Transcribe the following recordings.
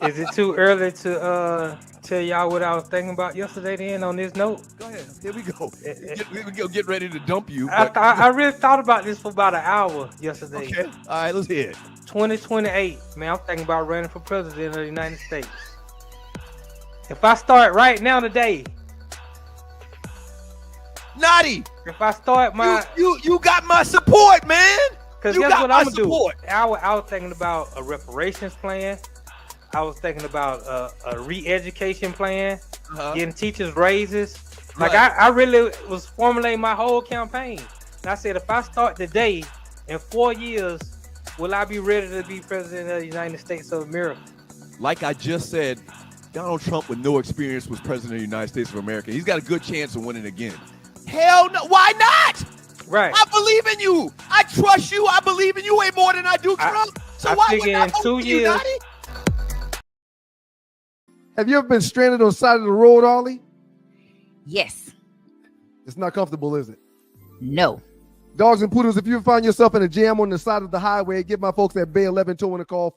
Is it too early to tell y'all what I was thinking about yesterday? Then on this note, Go ahead. Here we go. Eh, eh, Here we go. Get ready to dump you. I But thought I really thought about this for about an hour yesterday. okay. All right. Let's hear it. 2028, man. I'm thinking about running for president of the United States. If I start right now today, Notty, if I start my, you got my support, man. because You guess got what my I'm gonna do? support. I was thinking about a reparations plan. I was thinking about a re-education plan, getting teachers raises. Like Right. I really was formulating my whole campaign. And I said, if I start today, in 4 years, will I be ready to be president of the United States of America? Like I just said, Donald Trump with no experience was president of the United States of America. He's got a good chance of winning again. Hell no. Why not? Right. I believe in you. I trust you. I believe in you way more than I do Trump. So I why figure would I in vote 2 for you, years. Notty? Have you ever been stranded on the side of the road, Arle? Yes. It's not comfortable, is it? No. Dogs and poodles, if you find yourself in a jam on the side of the highway, give my folks at Bay 11 Towing a call,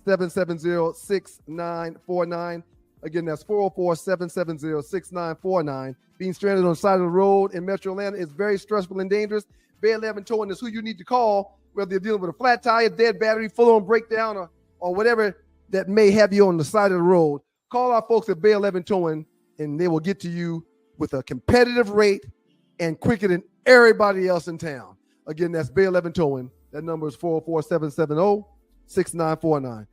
404-770-6949. Again, that's 404-770-6949. Being stranded on the side of the road in Metro Atlanta is very stressful and dangerous. Bay 11 Towing is who you need to call, whether you're dealing with a flat tire, dead battery, full-on breakdown, or whatever that may have you on the side of the road. Call our folks at Bay 11 Towing, and they will get to you with a competitive rate and quicker than everybody else in town. Again, that's Bay 11 Towing. That number is 404-770-6949.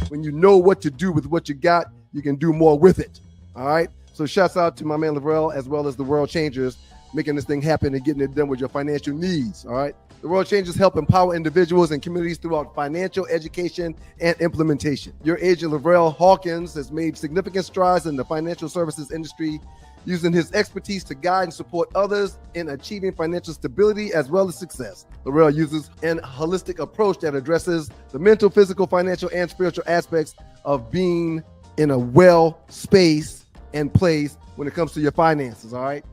When you know what to do with what you got, you can do more with it. All right? So shouts out to my man Lavrell as well as the World Changers, making this thing happen and getting it done with your financial needs. All right? The World Changers help empower individuals and communities throughout financial education and implementation. Your agent, Lavrell Hawkins, has made significant strides in the financial services industry, using his expertise to guide and support others in achieving financial stability as well as success. Lavrell uses an holistic approach that addresses the mental, physical, financial, and spiritual aspects of being in a well space and place when it comes to your finances, all right?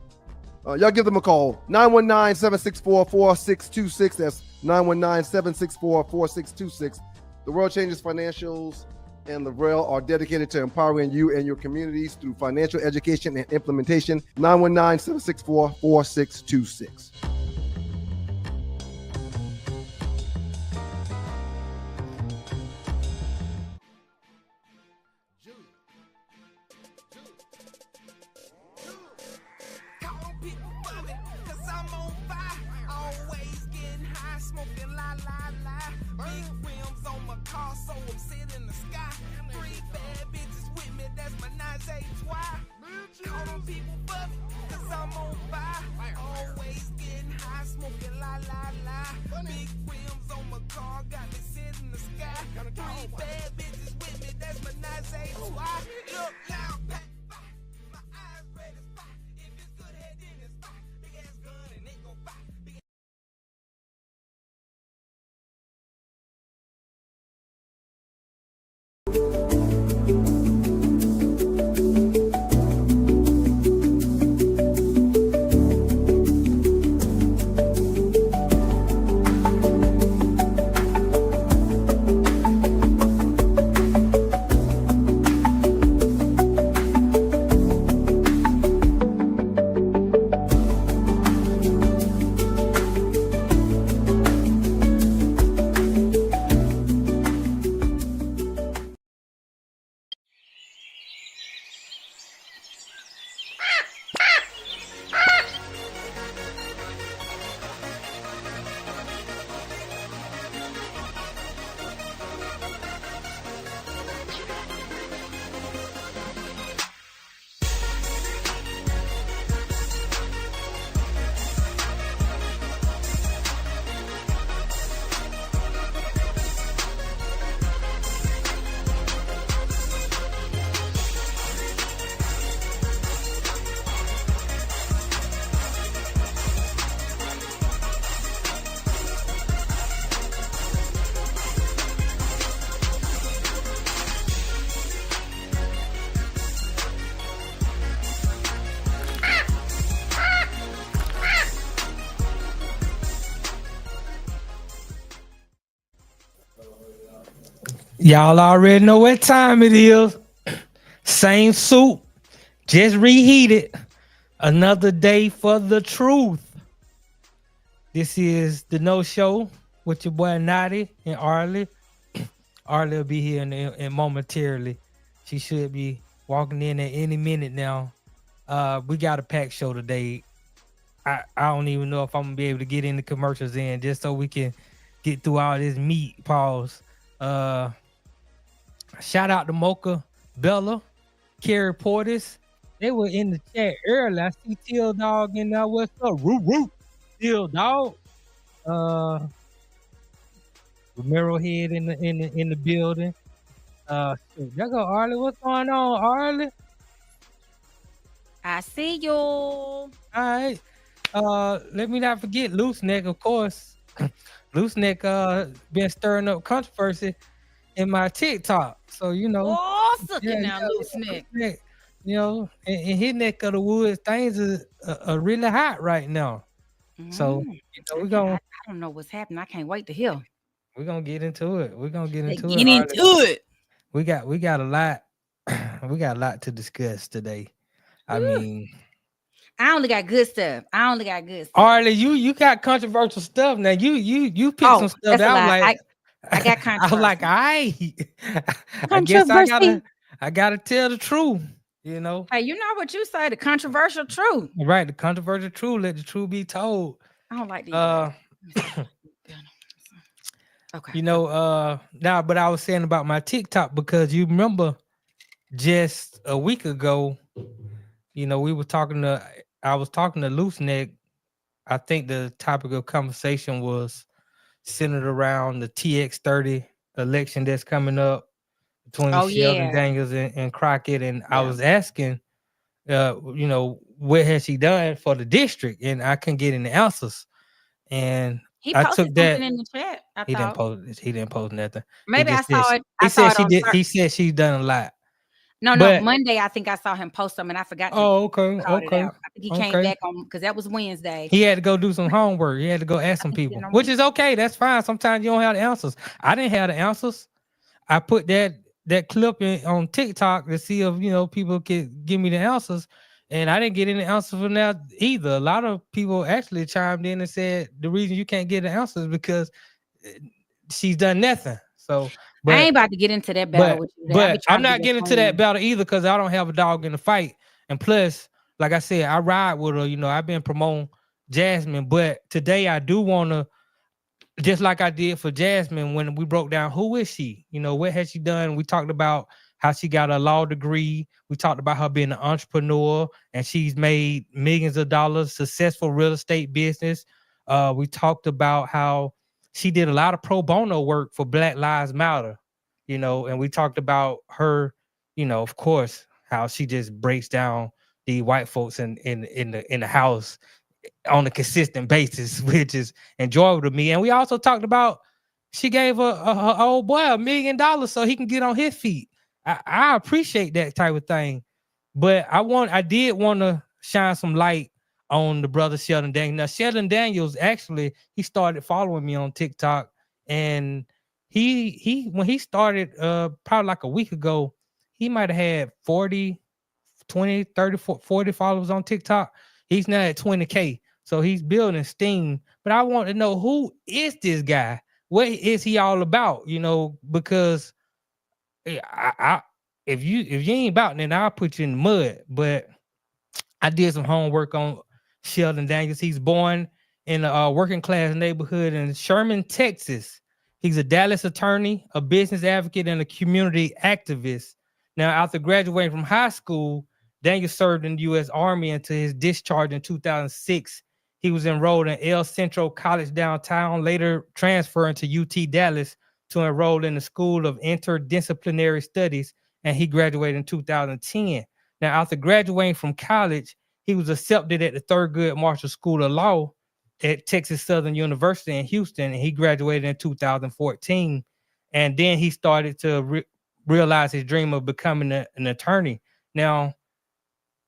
Y'all give them a call, 919-764-4626. That's 919-764-4626. The World Changes Financials and Lavrell are dedicated to empowering you and your communities through financial education and implementation. 919-764-4626. Y'all already know what time it is. Same soup, just reheated. Another day for the truth. This is the No Show with your boy Notty and Arle. Arle will be here in momentarily. She should be walking in at any minute now. We got a packed show today. I don't even know if I'm gonna be able to get any commercials in just so we can get through all this meat. Pause. Shout out to Mocha, Bella, Carrie Portis. They were in the chat earlier. I see Teal Dog in there. What's up? Root root. Teal Dog. Romero Head in the building. There go Arle. What's going on, Arle? I see you. All right. Let me not forget Loose Neck, of course. Loose Neck been stirring up controversy in my TikTok. So Oh, sucking now, Loose Neck. In his neck of the woods, things are really hot right now. So we're gonna. I don't know what's happening. I can't wait to hear. We're gonna get into it. We're gonna get into Get into it. We got a lot. We got a lot to discuss today. I mean, I only got good stuff. Arle, you got controversial stuff now. You picked some stuff that I'm like. I got controversy. I'm like, I guess I gotta tell the truth. Hey, you know what you say? The controversial truth. Right, the controversial truth. Let the truth be told. I don't like these. Okay. Now, but I was saying about my TikTok because you remember just a week ago, I was talking to Loose Neck. I think the topic of conversation was centered around the TX30 election that's coming up between Sholdon Daniels and Crockett. And I was asking, what has she done for the district? And I couldn't get any answers. And he I posted took that something in the chat. He didn't post nothing. Maybe I saw it. He said she's done a lot. No, Monday I think I saw him post something. I forgot. Okay. I think he came back on because that was Wednesday. He had to go do some homework. He had to go ask some people, which is okay. That's fine. Sometimes you don't have the answers. I didn't have the answers. I put that clip on TikTok to see if people could give me the answers, and I didn't get any answers from that either. A lot of people actually chimed in and said the reason you can't get the answers is because she's done nothing. So. But, I ain't about to get into that battle with you. But I'm not getting into that battle either because I don't have a dog in the fight. And plus, like I said, I ride with her. I've been promoting Jasmine. But today I do want to, just like I did for Jasmine when we broke down who is she? What has she done? We talked about how she got a law degree. We talked about her being an entrepreneur and she's made millions of dollars, successful real estate business. We talked about how she did a lot of pro bono work for Black Lives Matter, and we talked about her, of course, how she just breaks down the white folks in the house on a consistent basis, which is enjoyable to me. And we also talked about she gave her old boy $1 million so he can get on his feet. I appreciate that type of thing, but I did want to shine some light on the brother Sholdon Daniels. Now, Sholdon Daniels he started following me on TikTok, and he when he started probably like a week ago, he might have had 40, 20, 30, 40 followers on TikTok. He's now at 20K. So he's building steam. But I want to know, who is this guy? What is he all about? Because if you ain't about it, then I'll put you in the mud. But I did some homework on Sholdon Daniels. He's born in a working class neighborhood in Sherman, Texas. He's a Dallas attorney, a business advocate, and a community activist. Now, after graduating from high school, Daniels served in the U.S. Army until his discharge in 2006. He was enrolled in El Centro College downtown, later transferring to UT Dallas to enroll in the School of Interdisciplinary Studies, and he graduated in 2010. Now, after graduating from college, he was accepted at the Thurgood Marshall School of Law at Texas Southern University in Houston, and he graduated in 2014. And then he started to realize his dream of becoming an attorney. Now,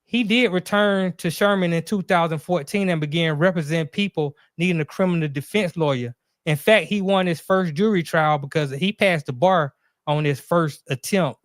he did return to Sherman in 2014 and began representing people needing a criminal defense lawyer. In fact, he won his first jury trial because he passed the bar on his first attempt.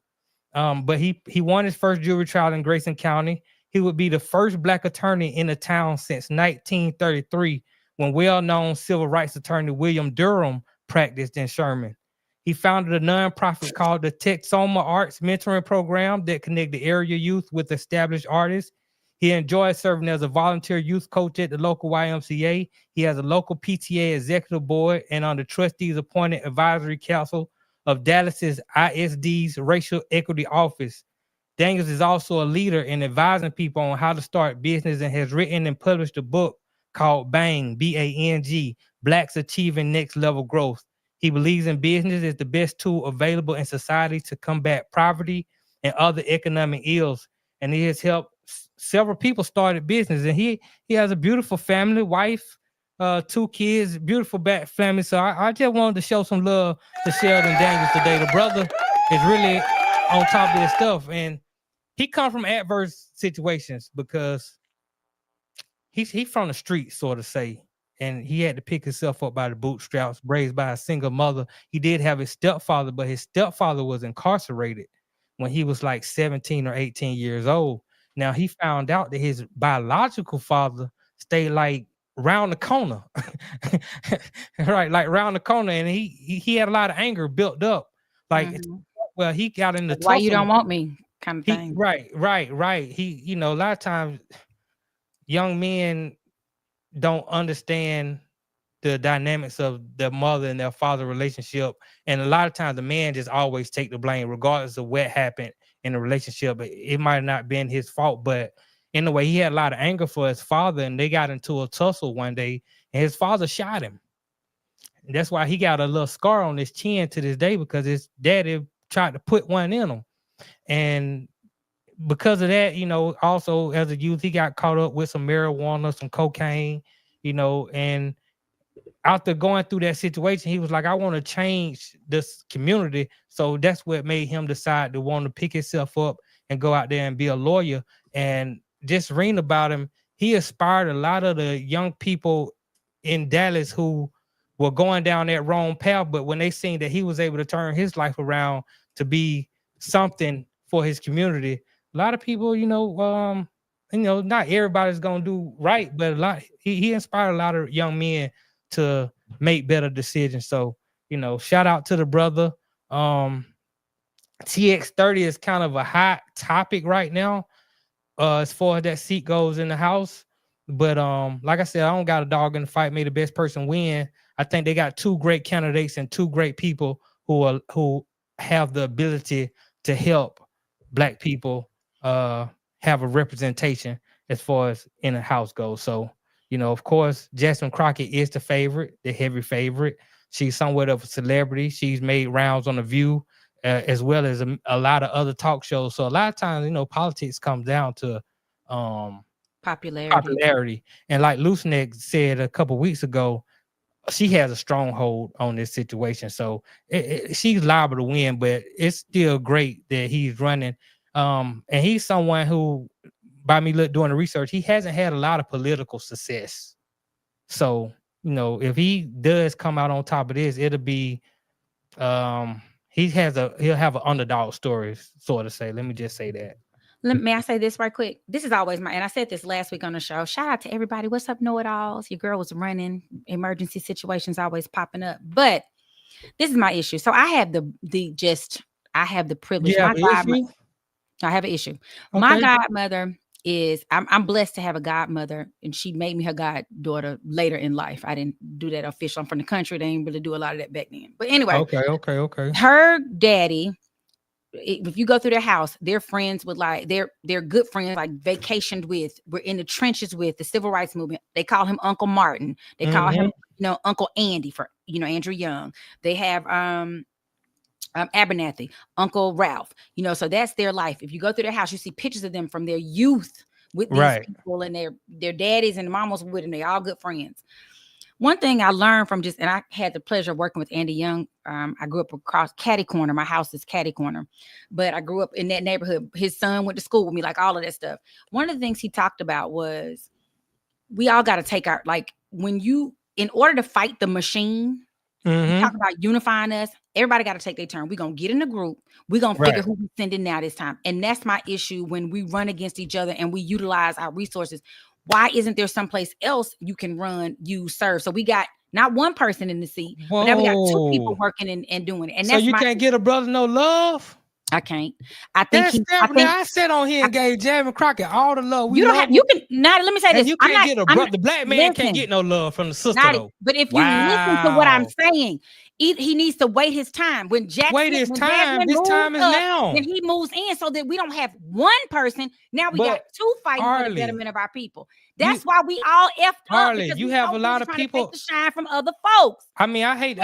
But he won his first jury trial in Grayson County. He would be the first Black attorney in the town since 1933, when well-known civil rights attorney William Durham practiced in Sherman. He founded a nonprofit called the Texoma Arts Mentoring Program that connected area youth with established artists. He enjoyed serving as a volunteer youth coach at the local YMCA. He has a local PTA executive board and on the trustees appointed advisory council of Dallas's ISD's Racial Equity Office. Daniels is also a leader in advising people on how to start business and has written and published a book called Bang, B-A-N-G, Blacks Achieving Next Level Growth. He believes in business is the best tool available in society to combat poverty and other economic ills. And he has helped several people start a business. And he has a beautiful family, wife, 2 kids, beautiful family. So I just wanted to show some love to Sholdon Daniels today. The brother is really on top of his stuff. And he come from adverse situations because he's from the street, sort of say. And he had to pick himself up by the bootstraps, raised by a single mother. He did have his stepfather, but his stepfather was incarcerated when he was like 17 or 18 years old. Now he found out that his biological father stayed like round the corner, right? Like round the corner. And he had a lot of anger built up. Like, well, he got in the why you don't want me kind of thing. Right. He, a lot of times young men don't understand the dynamics of their mother and their father relationship. And a lot of times the man just always take the blame, regardless of what happened in the relationship. It might not have been his fault, but in a way he had a lot of anger for his father, and they got into a tussle one day and his father shot him. And that's why he got a little scar on his chin to this day, because his daddy tried to put one in him. And because of that, also as a youth, he got caught up with some marijuana, some cocaine, and after going through that situation, he was like, I want to change this community. So that's what made him decide to want to pick himself up and go out there and be a lawyer. And just reading about him, he inspired a lot of the young people in Dallas who were going down that wrong path. But when they seen that he was able to turn his life around to be something for his community, a lot of people, not everybody's gonna do right, but he inspired a lot of young men to make better decisions. So, shout out to the brother. TX30 is kind of a hot topic right now, as far as that seat goes in the House. But like I said, I don't got a dog in the fight. May the best person win. I think they got 2 great candidates and 2 great people who have the ability to help Black people have a representation as far as in the House goes. So, of course, Jasmine Crockett is the favorite, the heavy favorite. She's somewhat of a celebrity. She's made rounds on The View, as well as a lot of other talk shows. So a lot of times, politics comes down to popularity. And like Looseneck said a couple weeks ago, she has a stronghold on this situation. So she's liable to win, but it's still great that he's running. And he's someone who, by me doing the research, he hasn't had a lot of political success. So, if he does come out on top of this, it'll be, he'll have an underdog story, sort of say. Let me just say that. May I say this right quick? This is always and I said this last week on the show. Shout out to everybody. What's up, know-it-alls? Your girl was running. Emergency situations always popping up. But this is my issue. So I have I have the privilege. I have an issue. Okay. My godmother is, I'm blessed to have a godmother, and she made me her goddaughter later in life. I didn't do that official. I'm from the country. They didn't really do a lot of that back then. But anyway. Okay. Her daddy, if you go through their house, they're friends with they're good friends, like vacationed with, we're in the trenches with the civil rights movement. They call him Uncle Martin. They call him, Uncle Andy for, Andrew Young. They have, Abernathy, Uncle Ralph, so that's their life. If you go through their house, you see pictures of them from their youth with these people, and their daddies and mamas with them. They're all good friends. One thing I learned from and I had the pleasure of working with Andy Young. I grew up across Caddy Corner. My house is Caddy Corner, but I grew up in that neighborhood. His son went to school with me, like all of that stuff. One of the things he talked about was we all got to take in order to fight the machine, We talk about unifying us. Everybody got to take their turn. We're going to get in a group. We're going to figure who we're sending now this time. And that's my issue when we run against each other and we utilize our resources. Why isn't there someplace else you can run, you serve? So we got not one person in the seat, but now we got 2 people working and doing it. And that's so you can't get a brother no love? I can't. I think I sat on here and gave Jasmine Crockett all the love. You can not. Let me say this. You can't get a brother. The black man can't get no love from the sister though. But if you listen to what I'm saying, he needs to wait his time. When Jackson wait his time, this time is now. Then he moves in so that we don't have one person. Now we got 2 fighting for the betterment of our people. That's why we all effed Arle, up. you have a lot of people to take the shine from other folks. I mean, I hate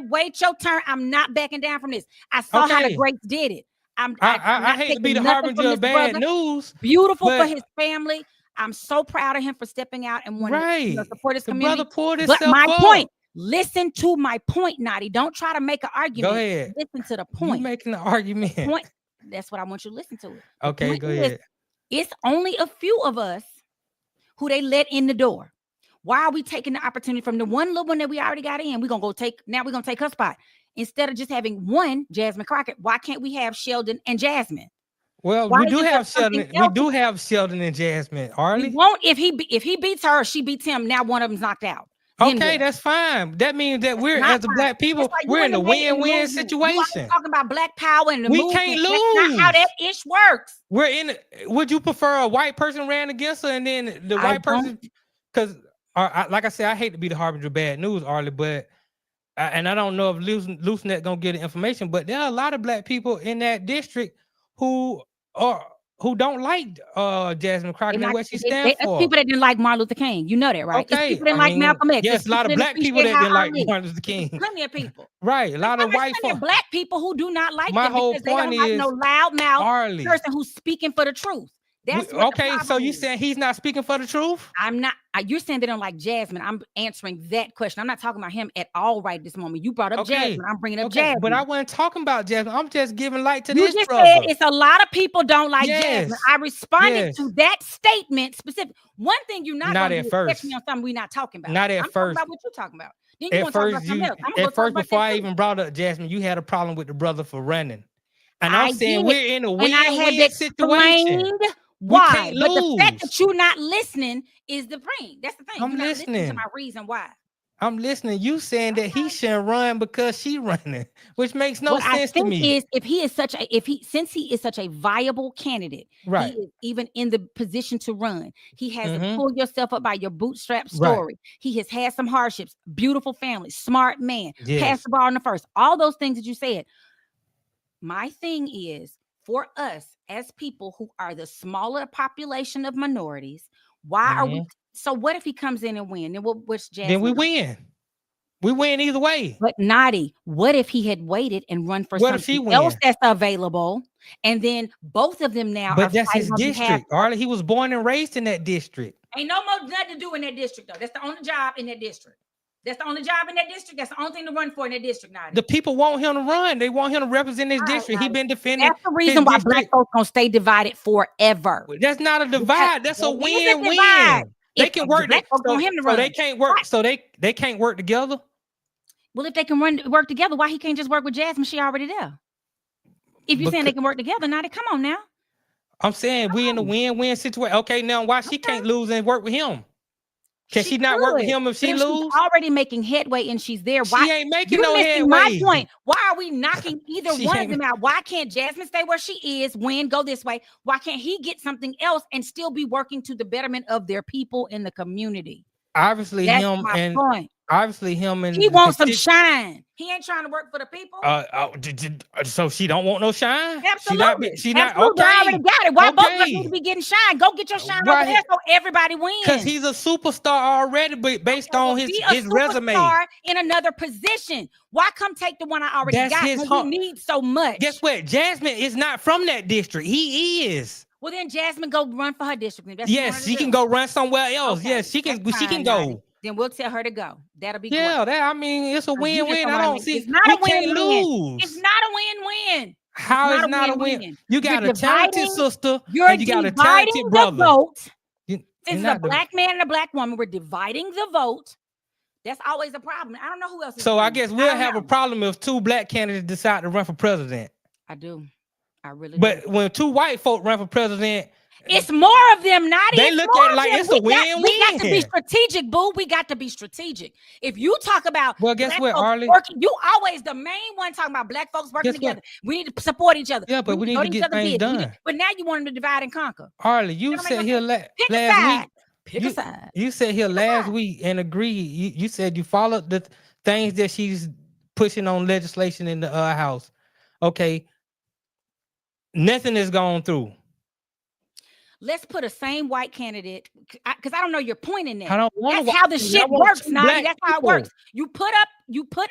wait your turn. I'm not backing down from this. I saw how the greats did it. I hate to be the harbinger of bad news. Beautiful for his family. I'm so proud of him for stepping out and wanting to support his community. But my point, listen to my point, Notty. Don't try to make an argument. Go ahead. Listen to the point. You're making the argument. Point. That's what I want you to listen to. Okay, go ahead. It's only a few of us who they let in the door. Why are we taking the opportunity from the one little one that we already got in? We're gonna take her spot. Instead of just having one Jasmine Crockett, why can't we have Sholdon and Jasmine? Well, we do have Sholdon. We do have Sholdon and Jasmine. Arle, we won't if he beats her, she beats him. Now one of them's knocked out. Okay, that's fine. That means that we're as a black people, we're in a win-win situation. Talking about black power and the we can't lose. That's not how that ish works. We're in. Would you prefer a white person ran against her and then the white person? Because, like I said, I hate to be the harbinger of bad news, Arle, but. And I don't know if Loosenet gonna get the information, but there are a lot of black people in that district who don't like Jasmine Crockett and what she stands for. People that didn't like Martin Luther King, you know that, right? Okay. It's people that didn't like Malcolm X. Yes, a lot of black people that didn't like Martin Luther King. Plenty of people, right? A lot of white folks. Black people who do not like my them whole because point they don't like no loud mouth person who's speaking for the truth. That's okay. So you saying he's not speaking for the truth? I'm not. You're saying they don't like Jasmine. I'm answering that question. I'm not talking about him at all right this moment. You brought up Jasmine. I'm bringing up Jasmine. But I wasn't talking about Jasmine. I'm just giving light to you this just brother. Said it's a lot of people don't like Jasmine. I responded to that statement specific. One thing you're not at first. Me on something we're not talking about. Not at I'm first. Talking about what you're talking about. Then you want to talk about something else. At first, before I even brought up Jasmine, you had a problem with the brother for running, and I'm saying we're in a win-win situation. Why? But the fact that you're not listening is the thing. That's the thing. I'm listening to my reason why. I'm listening. You saying that he shouldn't run because she running, which makes no sense to me. Is since he is such a viable candidate, right? He is even in the position to run. He has to pull yourself up by your bootstrap story. Right. He has had some hardships. Beautiful family, smart man, passed the ball in the first. All those things that you said. My thing is. For us as people who are the smaller population of minorities, why are we? So what if he comes in and win? Then what's Jasmine? Then we win. We win either way. But Notty, what if he had waited and run for something else that's available, and then both of them now? But that's his district, Arle. He was born and raised in that district. Ain't no more nothing to do in that district though. That's the only job in that district. That's the only job in that district. That's the only thing to run for in that district now. The people want him to run. They want him to represent his district. He's been defending. That's the reason why black folks gonna stay divided forever. That's not a divide. That's a win-win. They can work. So they can't work. So they can't work together. Well, if they can work together, why he can't just work with Jasmine? She already there. If you're saying they can work together, Notty, come on now. I'm saying we in a win-win situation. Okay, now why she can't lose and work with him? Can she not work with him if she lose? She's already making headway and she's there. Why she ain't making no headway? My point. Why are we knocking either one of them out? Why can't Jasmine stay where she is? Go this way. Why can't he get something else and still be working to the betterment of their people in the community? Obviously, that's him my and point. Obviously, him and he wants some shine. He ain't trying to work for the people. So she don't want no shine. Absolutely. She not okay. I already got it. Why both of us need to be getting shine? Go get your shine over there so everybody wins. Because he's a superstar already, but based on his resume. In another position. Why come take the one I already got? Because he needs so much. Guess what? Jasmine is not from that district. He is. Well, then Jasmine go run for her district. Yes, she can go run somewhere else. Okay. Yes, she can go. Then we'll tell her to go. That'll be great. I mean, it's a win-win. I don't see. It's not a win-win. It's not a win-win. How is not a win? You got a talented sister and you got a talented brother. Since it's a black man and a black woman, we're dividing the vote That's always a problem. I don't know who else is So I running. guess we'll don't have know. a problem if 2 black candidates decide to run for president. I do. I really But do. when 2 white folk run for president, It's more of them, Notty. they It's look more at it of like them. it's a We got to be win-win. strategic, boo. We got to be strategic. If you talk about Well, guess black what, folks Arle? working, you always the main one talking about black folks working Guess what? together. We need to support each other. Yeah, but we need go to each get other's things business. done. But now you want them to divide and conquer. Arle, you That don't make said no here sense. Pick a last side. week. Pick a side. You said here last week and agree. You said you followed the things that she's pushing on legislation in the House. Okay. Nothing is gone through. Let's put a same white candidate, because I don't know your point in that. I don't want That's how the shit works, Notty. That's how it people. works. You put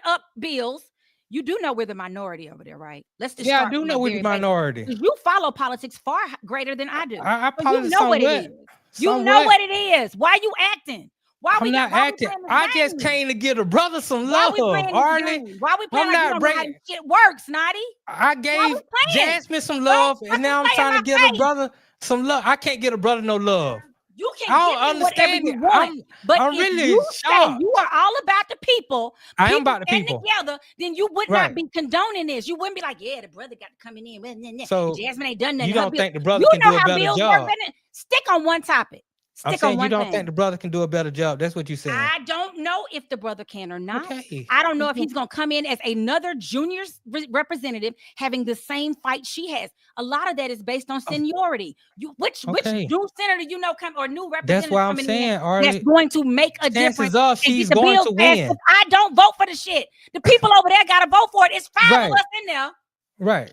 up bills. You do know we're the minority over there, right? Let's just Yeah, I start do from know that we're very the basic. minority. 'Cause you follow politics far greater than I do. I So you know somewhat. what it is. You know what it is. Why you acting? Why I'm not acting. I just came to get a brother some love, Arle. Why we playing like you don't know how this shit works, Notty? I gave Jasmine some love, and now I'm trying to get a brother some love. I can't get a brother no love. You can get whatever you want, but I'm if really you shocked. say you are all about the people, I am about the stand people together, then you would not be condoning this. You wouldn't be like, yeah, the brother got to come in. So Jasmine ain't done nothing. You don't think the brother you can know do a how better bills job? work, stick on one topic. I'm Stick saying on one you don't thing. think the brother can do a better job. That's what you're saying. I don't know if the brother can or not. Okay. I don't know if he's going to come in as another junior representative having the same fight she has. A lot of that is based on seniority. Which new senator you know come or new representative? That's why I'm saying, Arle, that's going to make a difference. Chances are she's going to win. I don't vote for the shit. The people over there got to vote for it. It's 5 of us in there. Right.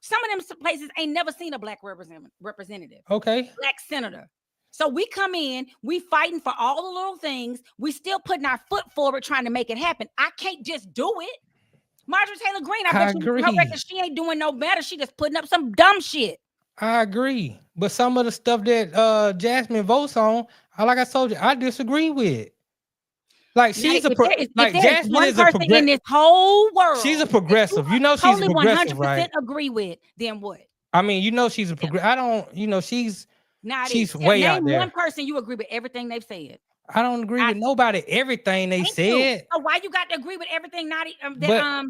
Some of them places ain't never seen a black representative. Okay. Black senator. So we come in, we fighting for all the little things. We still putting our foot forward trying to make it happen. I can't just do it. Marjorie Taylor Greene, I bet you her record, she ain't doing no better. She just putting up some dumb shit. I agree. But some of the stuff that Jasmine votes on, like I told you, I disagree with. Like she's Jasmine is a progressive in this whole world. She's a progressive. You know she's a progressive, 100% right? Agree with. Then what? I mean, you know she's a progressive. I don't. You know she's way out there. One person you agree with everything they've said. I don't agree with nobody. Everything they said. So why you got to agree with everything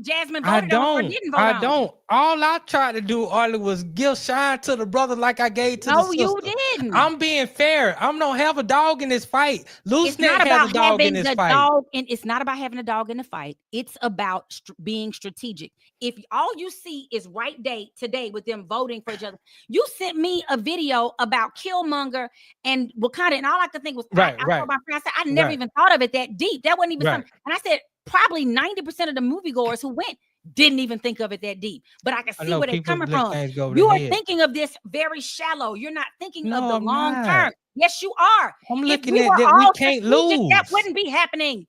Jasmine voted on or didn't vote on? I don't. All I tried to do, Arle, was give shine to the brother like I gave to the sister. No, you didn't. I'm being fair. I'm don't have a dog in this fight. Loose Neck has a dog in this fight. It's not about having a dog in the fight. It's about being strategic. If all you see is right day today with them voting for each other, you sent me a video about Killmonger and Wakanda, and all I could think was I said, I never even thought of it that deep. That wasn't even something. And I said, probably 90% of the moviegoers who went didn't even think of it that deep. But I can see where they're coming from. You are thinking of this very shallow. You're not thinking of the long term. Yes, you are. I'm looking at that we can't lose. That wouldn't be happening.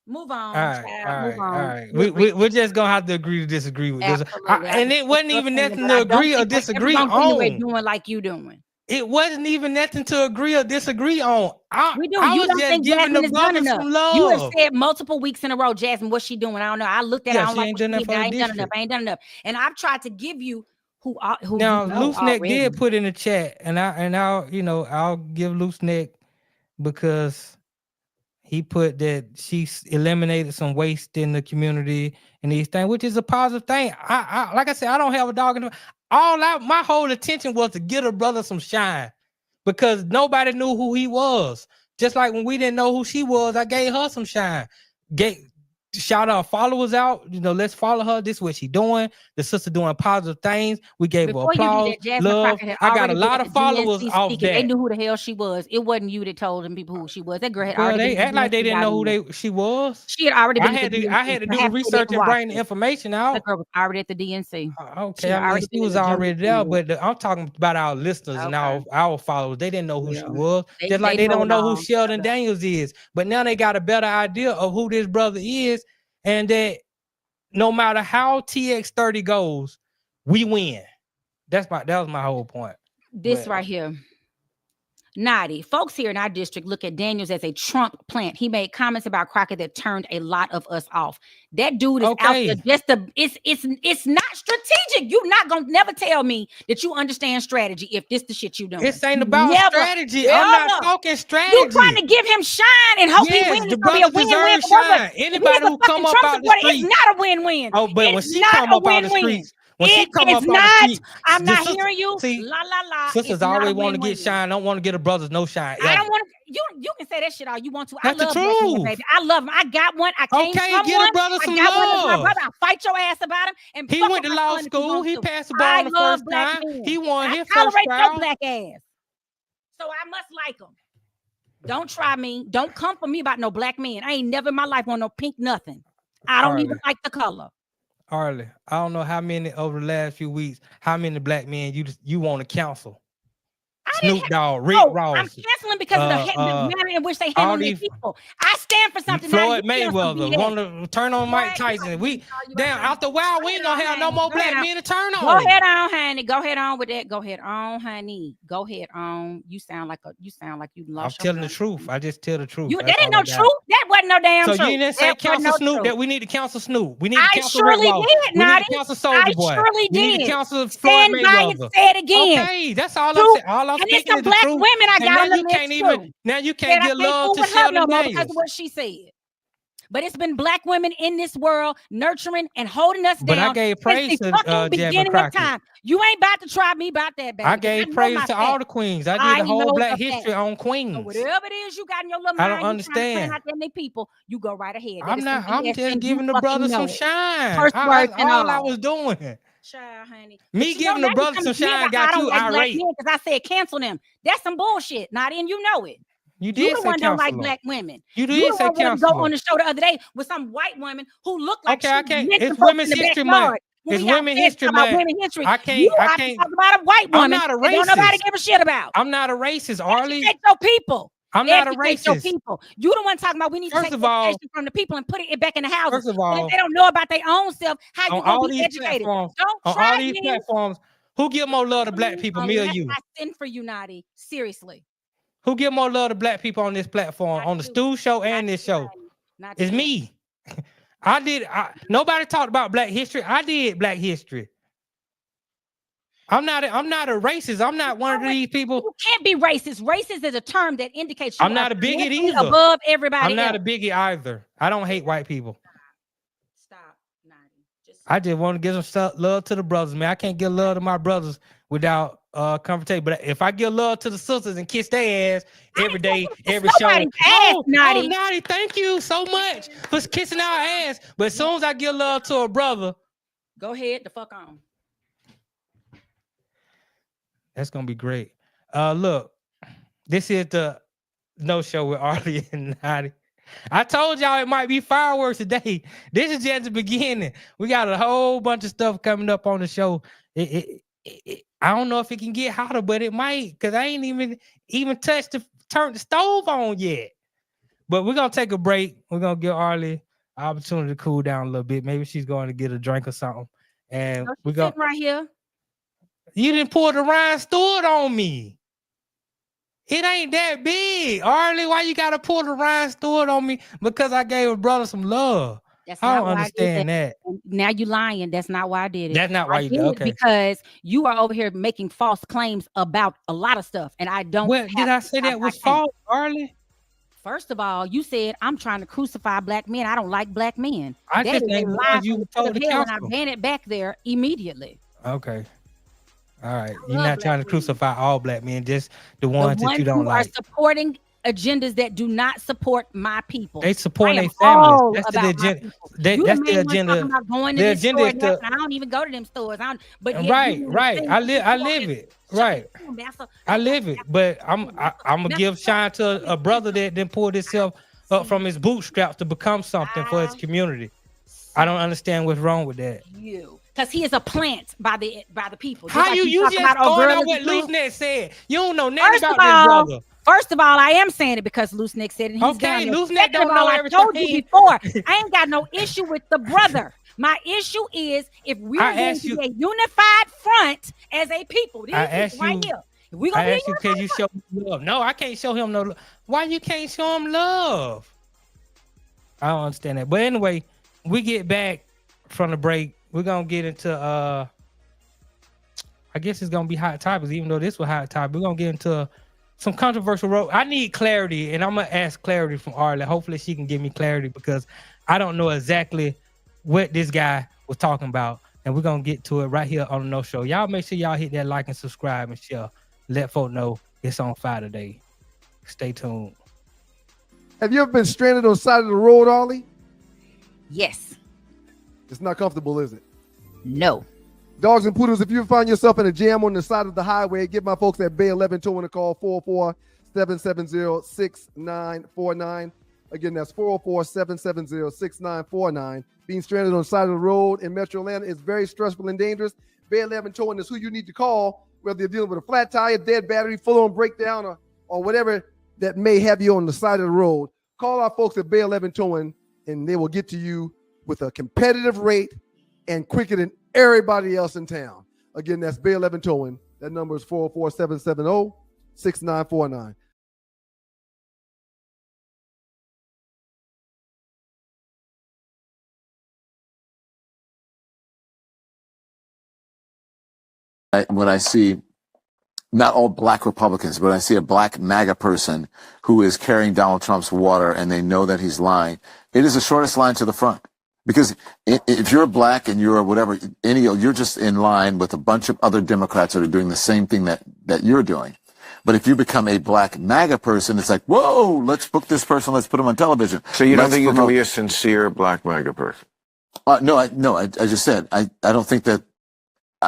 Move on. All right. We're just gonna have to agree to disagree with this. And it wasn't even nothing to agree or disagree on. Doing like you doing. It wasn't even nothing to agree or disagree on. I was just giving the brother some love. You have said multiple weeks in a row, Jasmine, what's she doing? I don't know. I looked at her. I ain't done enough. And I've tried to give you who now Loose Neck did put in the chat, and I'll give Loose Neck because he put that she eliminated some waste in the community and these things, which is a positive thing. I like I said, I don't have a dog in the my whole intention was to get a brother some shine because nobody knew who he was. Just like when we didn't know who she was, I gave her some shine. Shout our followers out. Let's follow her. This is what she doing. The sister doing positive things. We gave her applause, love. I got a lot of followers off that. They knew who the hell she was. It wasn't you that told them people who she was. That girl had already. They act like they didn't know who she was. She had already been. I had to do the research and bring the information out. That girl was already at the DNC. Okay, she was already there. But I'm talking about our listeners and our followers. They didn't know who she was. Just like they don't know who Sholdon Daniels is. But now they got a better idea of who this brother is. And that no matter how TX30 goes, we win. That was my whole point. Right here. Notty, folks here in our district look at Daniels as a Trump plant. He made comments about Crockett that turned a lot of us off. That dude is out there just it's not strategic. You're not gonna never tell me that you understand strategy if this the shit you doing. This ain't about strategy. Never. I'm not talking strategy. You trying to give him shine and hope he wins. The brother deserves shine. Anybody who come up out the streets, it's not a win-win. Oh, but when she come up out the streets. I'm not hearing you. See, la la la. Sisters always want to get shine. Don't want to get her brothers no shine. I don't want to. You can say that shit all you want to. That's I love the truth. Men, baby. I love them. I got one. I came from get one. a brother some I got love. One my brother. I'll fight your ass about him. And he went to law school. He passed the ball on the first time. He won his first trial. trial. Your black ass. So I must like him. Don't try me. Don't come for me about no black men. I ain't never in my life want no pink nothing. I don't even like the color. Arle, I don't know how many over the last few weeks, how many black men you want to counsel. Snoop Dogg, Rick Ross. I'm canceling because of the manner in which they handle these people. I stand for something. Floyd Mayweather want to turn on Mike Tyson. After a while, we ain't gonna have no more black men to turn on. Go ahead on, honey. Go ahead on with that. Go ahead on, honey. Go ahead on. You sound like you lost. I'm telling the truth. I just tell the truth. That ain't no truth. That wasn't no damn truth. So you didn't say counsel Snoop that we need to counsel Snoop. We need to counsel Rick Ross. We need to counsel Soulja Boy. I surely did. We need to counsel Floyd Mayweather. Say it again. Okay, that's all I'm saying. All I'm speaking is the truth. Women I got on the list now you can't get love to Sholdon Daniels because of what she said. But it's been black women in this world nurturing and holding us down. But I gave praise to Jasmine Crockett. You ain't about to try me about that, baby. I gave praise to all the queens. I did the whole black history on queens. So whatever it is you got in your little mind, I don't understand. People, you go right ahead. I'm just giving the brothers some shine. First word and all I was doing. Child, honey. Me giving the brothers some shine got you irate. Because I said cancel them. That's some bullshit. Not in, you know it. You did say don't like black women. You did say cancel. Go on the show the other day with some white woman who looked like I can't. It's Women's History Month. It's Women's History Month. I can't talk about a white woman. I'm not a racist. Don't nobody give a shit about. I'm not a racist, Arle. Educate your people. I'm not a racist. People. You the one talking about we need to take education from the people and put it back in the houses. First of all, if they don't know about their own self, how you gonna be educated? Don't try all these platforms. Who give more love to black people, me or you? I send for you, Notty. Seriously. Who give more love to black people on this platform, on the Stu Show and this show? It's me. Nobody talked about black history. I did black history. I'm not a racist. I'm not one of these people. You can't be racist. Racist is a term that indicates I'm not a bigot either. Above everybody. I'm not a bigot either. I don't hate white people. Stop. I just want to give some love to the brothers, man. I can't give love to my brothers without confrontation. But if I give love to the sisters and kiss their ass every day, every show. Notty, thank you so much for kissing our ass. But as soon as I give love to a brother, go ahead, the fuck on. That's gonna be great. Look, this is the No Show with Arle and Notty. I told y'all it might be fireworks today. This is just the beginning. We got a whole bunch of stuff coming up on the show. I don't know if it can get hotter, but it might, because I ain't even turned the stove on yet. But we're gonna take a break. We're gonna give Arle an opportunity to cool down a little bit. Maybe she's going to get a drink or something. And we're going right here. You didn't pour the Ryan Stewart on me. It ain't that big. Arle, why you gotta pour the Ryan Stewart on me? Because I gave a brother some love. I don't understand that. Now you lying. That's not why I did it. That's not why you did it. Okay. Because you are over here making false claims about a lot of stuff. And I don't. Well, did I say that was false, Arle? First of all, you said I'm trying to crucify black men. I don't like black men. I just ain't lied. You told the council. And I ban it back there immediately. Okay. All right. You're not trying to crucify all black men, just the ones that you don't like. Are supporting agendas that do not support my people. They support their families. That's the agenda. That's the agenda. The agenda is I don't even go to them stores. Right. I live it. Right. I live it. But I'm gonna give shine to a brother that then pulled himself up from his bootstraps to become something for his community. I don't understand what's wrong with that. Because he is a plant by the people. How you just going on what Loose Neck said? You don't know nothing about this brother. First of all, I am saying it because Loose Neck said it. He's okay, Loose Neck don't know everything. I told you before, I ain't got no issue with the brother. My issue is if we're going to be a unified front as a people. This is right here. We I gonna be asked you, can you show me love? No, I can't show him no love. Why you can't show him love? I don't understand that. But anyway, we get back from the break. We're gonna get into I guess it's gonna be hot topics, even though this was hot topic. We're gonna get into some controversial road. I need clarity, and I'm gonna ask clarity from Arle. Hopefully she can give me clarity because I don't know exactly what this guy was talking about. And we're gonna get to it right here on the No Show. Y'all make sure y'all hit that like and subscribe and share. Let folk know it's on fire today. Stay tuned. Have you ever been stranded on the side of the road, Arle? Yes. It's not comfortable, is it? No. Dogs and poodles, if you find yourself in a jam on the side of the highway, give my folks at Bay 11 Towing a call, 404-770-6949. Again, that's 404-770-6949. Being stranded on the side of the road in Metro Atlanta is very stressful and dangerous. Bay 11 Towing is who you need to call, whether you're dealing with a flat tire, dead battery, full-on breakdown, or whatever that may have you on the side of the road. Call our folks at Bay 11 Towing, and they will get to you with a competitive rate and quicker than everybody else in town. Again, that's Bay 11 Towing. That number is 404-770-6949. When I see not all black Republicans, but I see a black MAGA person who is carrying Donald Trump's water and they know that he's lying, it is the shortest line to the front. Because if you're black and you're whatever, you're just in line with a bunch of other Democrats that are doing the same thing that you're doing. But if you become a black MAGA person, it's like, whoa, let's book this person, let's put him on television. So you don't think you can be a sincere black MAGA person? No, I just said, I don't think that.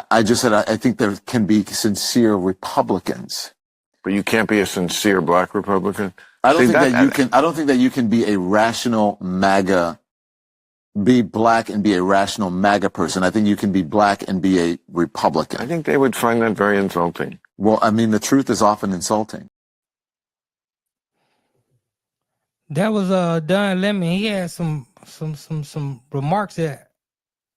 I just said I think there can be sincere Republicans, but you can't be a sincere black Republican. I don't think that you can be a rational MAGA, be black and be a rational MAGA person. I think you can be black and be a Republican. I think they would find that very insulting. Well, I mean, the truth is often insulting. That was Don Lemon. He had some remarks that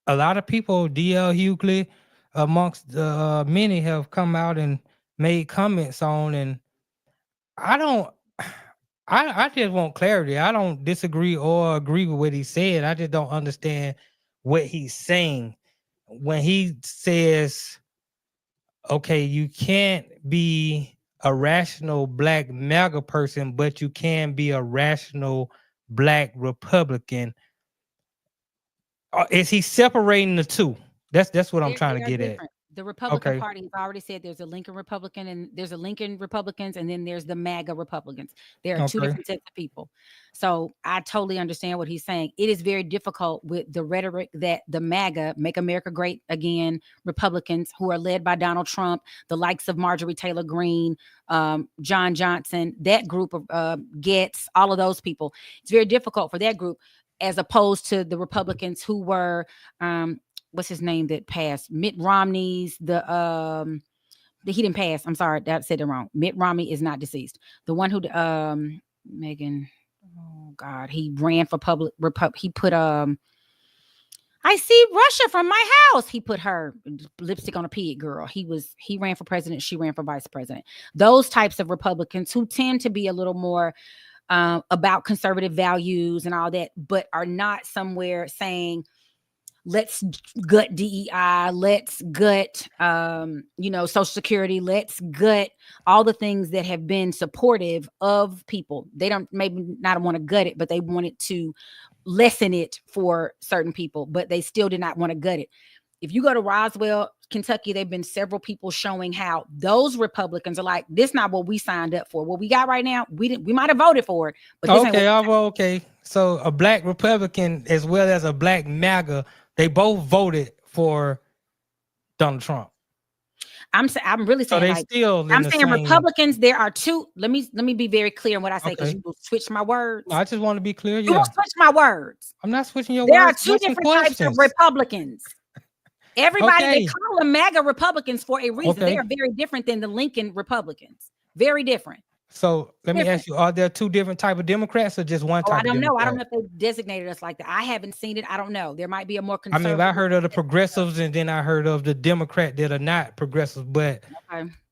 a lot of people, DL Hughley, amongst many have come out and made comments on, and I just want clarity. I don't disagree or agree with what he said. I just don't understand what he's saying when he says, okay, you can't be a rational black MAGA person, but you can be a rational black Republican. Is he separating the two? That's what I'm trying to get at. The Republican Party has already said there's a Lincoln Republican and there's a Lincoln Republicans, and then there's the MAGA Republicans. There are two different sets of people. So I totally understand what he's saying. It is very difficult with the rhetoric that the MAGA, Make America Great Again, Republicans who are led by Donald Trump, the likes of Marjorie Taylor Greene, John Johnson, that group of Getz, all of those people. It's very difficult for that group as opposed to the Republicans who were what's his name that passed? Mitt Romney's he didn't pass. I'm sorry, that said it wrong. Mitt Romney is not deceased. The one who Megan, oh God, he ran for he put I see Russia from my house. He put her lipstick on a pig, girl. He ran for president, she ran for vice president. Those types of Republicans who tend to be a little more about conservative values and all that, but are not somewhere saying, let's gut DEI, let's gut, Social Security, let's gut all the things that have been supportive of people. They don't maybe not want to gut it, but they wanted to lessen it for certain people, but they still did not want to gut it. If you go to Roswell, Kentucky, there've been several people showing how those Republicans are like, this not what we signed up for. What we got right now, we might have voted for it, but this okay. So a black Republican as well as a black MAGA, they both voted for Donald Trump. I'm really saying, so they still. I'm saying Republicans. There are two. Let me be very clear in what I say, because you will switch my words. No, I just want to be clear. You will switch my words. I'm not switching your there words. There are two different types of Republicans. Everybody, they call them MAGA Republicans for a reason. They are very different than the Lincoln Republicans. Very different. So let me ask you, are there two different type of Democrats or just one type? I don't know. I don't know if they designated us like that. I haven't seen it. I don't know. There might be a more conservative. I mean, I heard of the progressives and then I heard of the Democrat that are not progressives, but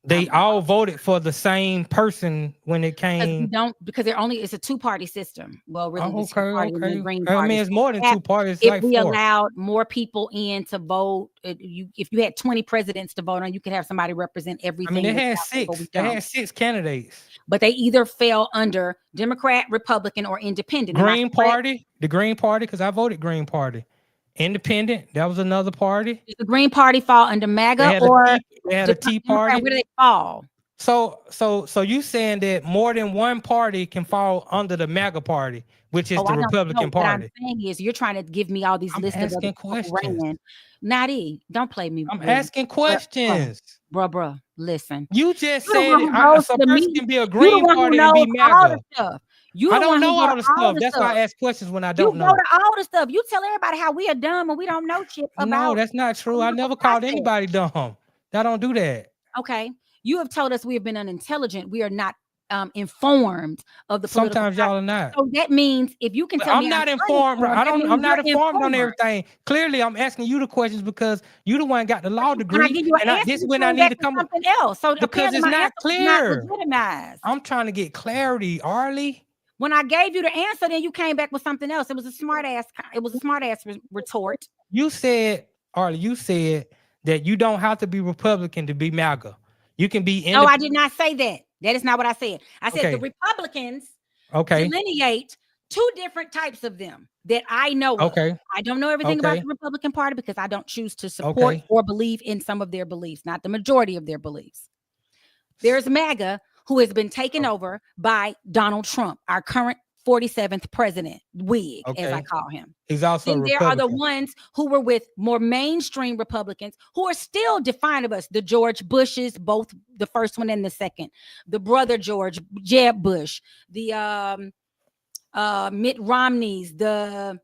They all voted for the same person when it came. Because it's a two-party system. Well, really, the Okay, two-party and the Green I Party. mean, it's more than two parties. If like we 4. allowed more people in to vote, if you had 20 presidents to vote on, you could have somebody represent everything. I mean, they had 6. They had 6 candidates. But they either fell under Democrat, Republican, or Independent. Green Party, the Green Party, because I voted Green Party. Independent, that was another party. Does the Green Party fall under MAGA they had a Tea Party? Where do they fall? So you saying that more than one party can fall under the MAGA party, which is the Republican Party? What I'm saying is you're trying to give me all these lists of other questions. Nadi, don't play me. I'm asking questions. Bruh, listen. You just said a person can be a Green Party and be MAGA. I don't know all the stuff. That's why I ask questions when I don't know. You go to all the stuff. You tell everybody how we are dumb and we don't know shit about. No, that's not true. I never called anybody dumb. I don't do that. Okay. You have told us we have been unintelligent. We are not informed of the political. Sometimes y'all are not. So that means if you can tell me I'm not informed. I'm not informed on everything. Clearly, I'm asking you the questions because you the one got the law degree. This is when I need to come something else. So because it's not clear. Not I'm trying to get clarity, Arle. When I gave you the answer, then you came back with something else. It was a smart ass retort. You said, Arle, that you don't have to be Republican to be MAGA. You can be No, I did not say that. That is not what I said. I said the Republicans delineate 2 different types of them that I know of. I don't know everything about the Republican Party because I don't choose to support or believe in some of their beliefs, not the majority of their beliefs. There's MAGA, who has been taken over by Donald Trump, our current 47th president, Whig, as I call him. He's also and there are the ones who were with more mainstream Republicans who are still defined of us. The George Bushes, both the first one and the second. The brother George, Jeb Bush. The Mitt Romneys. The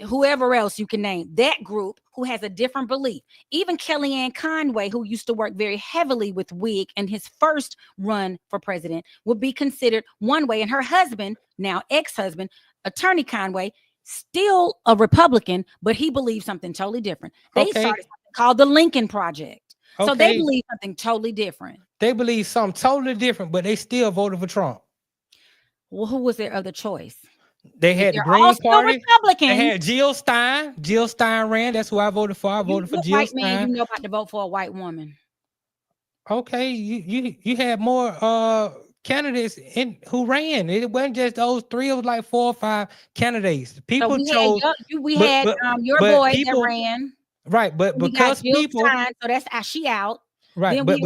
whoever else you can name. That group who has a different belief. Even Kellyanne Conway, who used to work very heavily with Whig and his first run for president, would be considered one way. And her husband, now ex-husband, Attorney Conway, still a Republican, but he believes something totally different. They started something called the Lincoln Project. So they believe something totally different. They believe something totally different, but they still voted for Trump. Well, who was their other choice? They had the Green Party. They had Jill Stein. Jill Stein ran. That's who I voted for. I voted for Jill Stein. Man, you know about to vote for a white woman. Okay, you had more candidates who ran. It wasn't just those 3. It was like 4 or 5 candidates. People chose. We had your boy that ran. Right, but because people. Stein, so that's she out. Right, then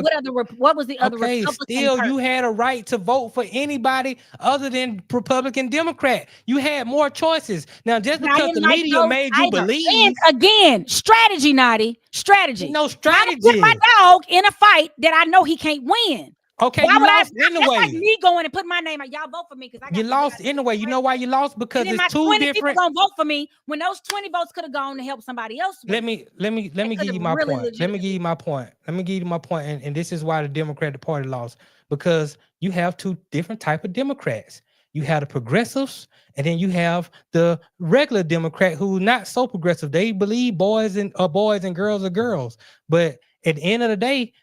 what was the other Republican still person? You had a right to vote for anybody other than Republican, Democrat. You had more choices. Now, just because the media made you believe. And again, strategy, Nadi. Strategy. No strategy. Put my dog in a fight that I know he can't win. Okay, you lost anyway. That's like me going and put my name out. Y'all vote for me because you lost anyway. You know why you lost? Because it's 2 different. People gonna vote for me when those 20 votes could have gone to help somebody else. Let me give you my point. Let me give you my point. And this is why the Democratic Party lost, because you have 2 different type of Democrats. You have the progressives, and then you have the regular Democrat who not so progressive. They believe boys and girls are girls. But at the end of the day,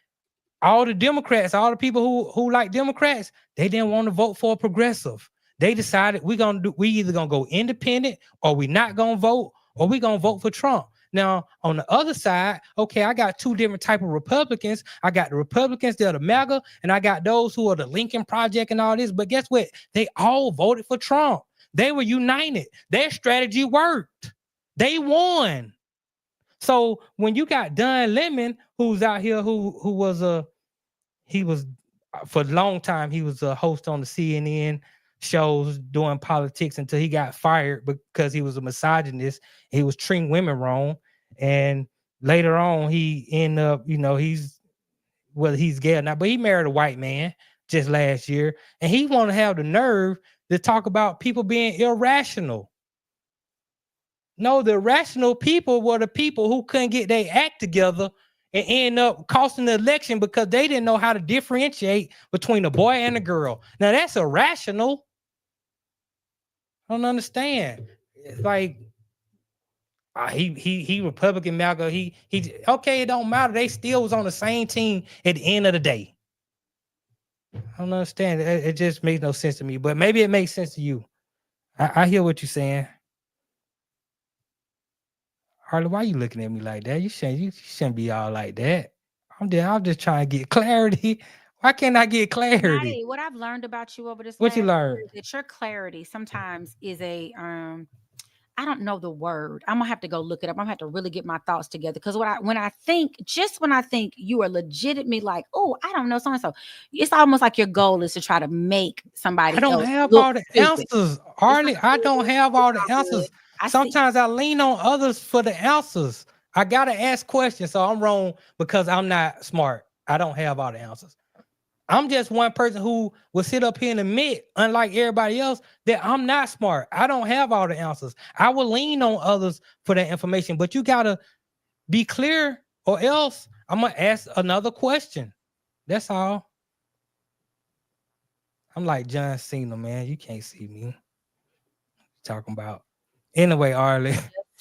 all the Democrats, all the people who like Democrats, they didn't want to vote for a progressive. They decided we either gonna go independent, or we not gonna vote, or we gonna vote for Trump. Now, on the other side, I got 2 different type of Republicans. I got the Republicans that are the MAGA, and I got those who are the Lincoln Project and all this. But guess what? They all voted for Trump. They were united. Their strategy worked. They won. So when you got Don Lemon, who's out here, who was for a long time, he was a host on the CNN shows doing politics until he got fired because he was a misogynist. He was treating women wrong. And later on, he ended up, he's gay now, but he married a white man just last year. And he want to have the nerve to talk about people being irrational. No, the rational people were the people who couldn't get their act together and end up costing the election because they didn't know how to differentiate between a boy and a girl. Now that's irrational. I don't understand. It's like he Republican MAGA. He it don't matter. They still was on the same team at the end of the day. I don't understand. It just makes no sense to me. But maybe it makes sense to you. I hear what you're saying. Harley, why you looking at me like that? You shouldn't be all like that. I'm just trying to get clarity. Why can't I get clarity? Notty, what I've learned about you over this What you last learned? year is that your clarity sometimes is a I don't know the word. I'm gonna have to go look it up. I'm gonna have to really get my thoughts together. Because when I think you are legitimately like, oh, I don't know so and so, it's almost like your goal is to try to make somebody I don't else have look all the stupid. answers, Harley. I don't have all the It's all good. answers. I see. Sometimes I lean on others for the answers. I gotta ask questions, so I'm wrong because I'm not smart. I don't have all the answers. I'm just one person who will sit up here and admit, unlike everybody else, that I'm not smart. I don't have all the answers. I will lean on others for that information, but you gotta be clear, or else I'm gonna ask another question. That's all. I'm like John Cena, man. You can't see me talking about. Anyway, Arlie.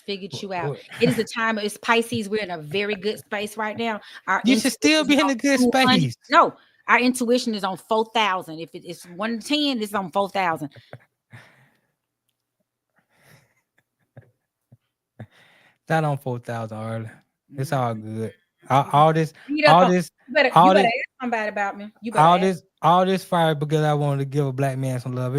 Figured you out. It is a time. It's Pisces. We're in a very good space right now. Our You should still be in a good space. No, our intuition is on 4,000. If it's 1 to 10, it's on 4,000. That on 4,000, Arlie. It's all good. All this. You better ask somebody about me. You better all this fire because I wanted to give a black man some love.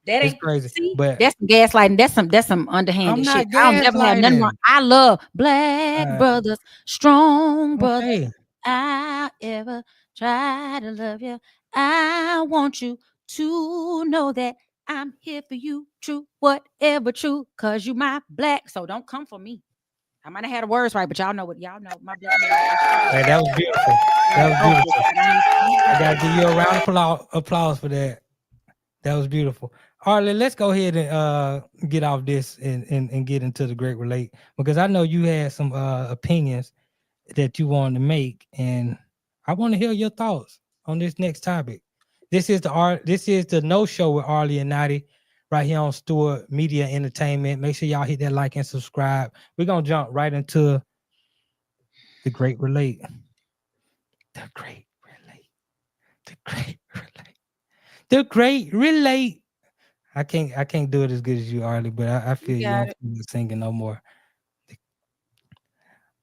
It's crazy. See, but that's some gaslighting. That's some underhanded shit. I'll never have nothing wrong. I love black brothers, strong brothers. Okay. I'll ever try to love you. I want you to know that I'm here for you, true, whatever true, cause you my black. So don't come for me. I might have had the words right, but y'all know my black man. Hey, that was beautiful. That was beautiful. I gotta give you a round of applause for that. That was beautiful. Arlie, let's go ahead and get off this and get into the Great Relate, because I know you had some opinions that you wanted to make, and I want to hear your thoughts on this next topic. This is the No Show with Arle Notty right here on Stewart Media Entertainment. Make sure y'all hit that like and subscribe. We're gonna jump right into the Great Relate. The Great Relate. The Great Relate. The Great Relate. I can't do it as good as you, Arlie, but I feel you don't feel singing no more.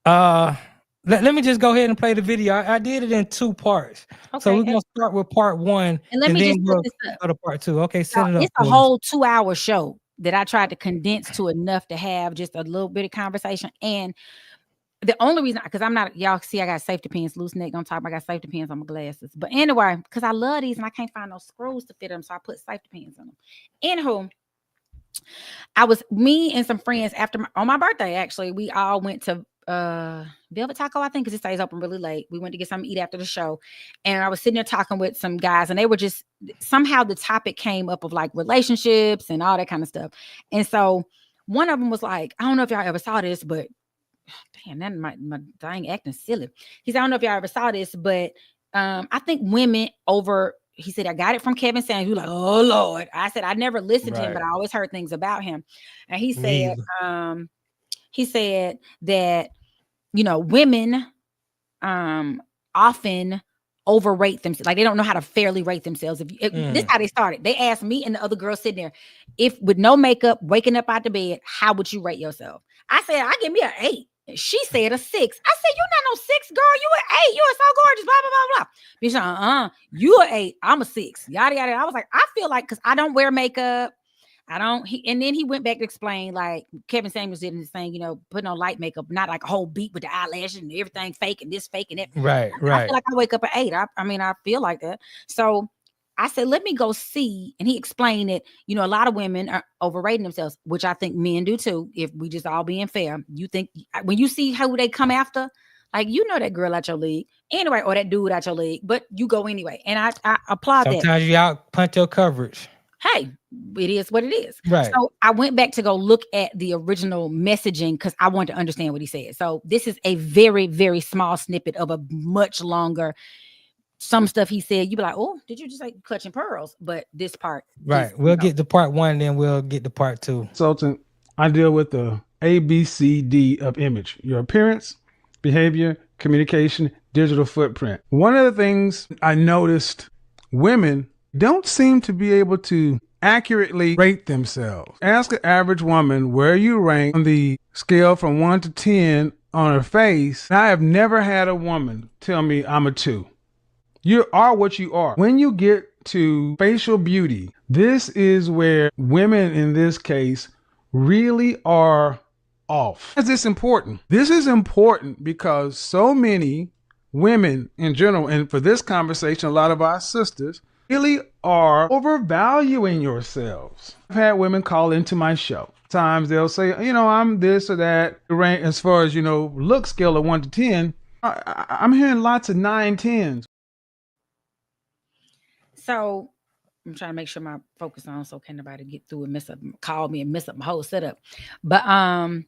Let me just go ahead and play the video. I did it in 2 parts. Okay. So we're gonna start with part 1, and let me just go to part 2. Okay, set it up. It's a whole 2-hour show that I tried to condense to enough to have just a little bit of conversation. And the only reason, because I'm not, y'all see, I got safety pins, loose neck. Don't talk about, I got safety pins on my glasses. But anyway, because I love these and I can't find no screws to fit them, so I put safety pins on them. Anywho, me and some friends on my birthday, actually, we all went to Velvet Taco, I think, because it stays open really late. We went to get something to eat after the show, and I was sitting there talking with some guys, and they were just, somehow the topic came up of like relationships and all that kind of stuff. And so one of them was like, I don't know if y'all ever saw this, but damn, that my dang acting silly. He said, I don't know if y'all ever saw this, but I think women over, he said, I got it from Kevin Samuels. He was like, oh Lord. I said, I never listened to him, but I always heard things about him. And he said that, you know, women often overrate themselves. Like they don't know how to fairly rate themselves. This is how they started. They asked me and the other girl sitting there, if with no makeup, waking up out the bed, how would you rate yourself? I said, I give me an 8. She said a 6. I said, you're not no 6, girl. You an 8. You are so gorgeous. Blah, blah, blah, blah. Bitch, you an 8. I'm a 6. Yada, yada. I was like, I feel like, because I don't wear makeup. And then he went back to explain, like Kevin Samuels did in his thing, you know, putting on light makeup, not like a whole beat with the eyelashes and everything fake and this fake and that. Right. I feel like I wake up at 8. I feel like that. So I said, let me go see. And he explained that, you know, a lot of women are overrating themselves, which I think men do too. If we just all being fair, you think when you see how they come after, like, you know, that girl out your league anyway, or that dude out your league, but you go anyway. And I applaud that. Sometimes you out punch your coverage. Hey, it is what it is. Right. So I went back to go look at the original messaging because I wanted to understand what he said. So this is a very, very small snippet of a much longer. Some stuff he said, you be like, oh, did you just like clutching pearls? But this part. Right. We'll get to part 1, then we'll get to part 2. Consultant, I deal with the ABCD of image: your appearance, behavior, communication, digital footprint. One of the things I noticed women don't seem to be able to accurately rate themselves. Ask an average woman where you rank on the scale from 1 to 10 on her face. I have never had a woman tell me I'm a 2. You are what you are. When you get to facial beauty, this is where women in this case really are off. Why is this important? This is important because so many women in general, and for this conversation, a lot of our sisters really are overvaluing yourselves. I've had women call into my show. Times they'll say, I'm this or that. As far as, look scale of 1 to 10, I'm hearing lots of 9, 10s. So I'm trying to make sure my focus on so can nobody get through and call me and mess up my whole setup. But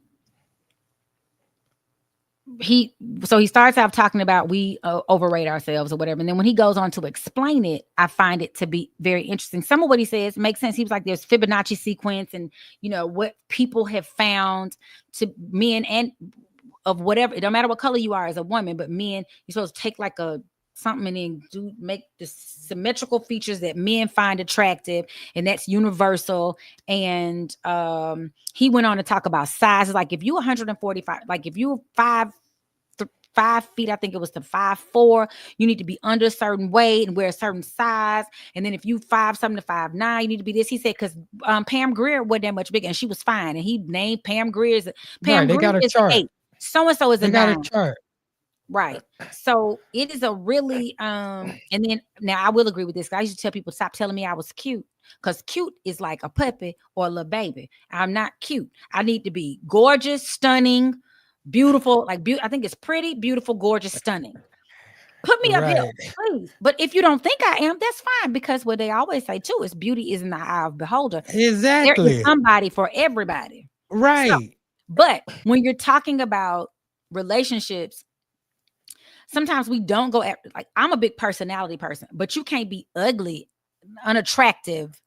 he starts out talking about we overrate ourselves or whatever, and then when he goes on to explain it, I find it to be very interesting. Some of what he says makes sense. He was like, there's Fibonacci sequence, and what people have found to men and of whatever, it don't matter what color you are as a woman, but men, you're supposed to take like something and make the symmetrical features that men find attractive, and that's universal. And he went on to talk about sizes. Like if you 145, like if you 5 feet, I think it was to 5'4", you need to be under a certain weight and wear a certain size. And then if you 5'7" to 5'9", you need to be this. He said because Pam Grier wasn't that much bigger and she was fine, and he named Pam Grier They got a chart. 8. So-and-so is a 9. They got a chart. Right. So it is a really and then now I will agree with this. I used to tell people, stop telling me I was cute, because cute is like a puppy or a little baby. I'm not cute. I need to be gorgeous, stunning, beautiful. I think it's pretty, beautiful, gorgeous, stunning. Put me up here, please. But if you don't think I am, that's fine, because what they always say too is beauty is in the eye of the beholder. Exactly. There is somebody for everybody. Right. So, but when you're talking about relationships, sometimes we don't go after, like, I'm a big personality person, but you can't be ugly, unattractive.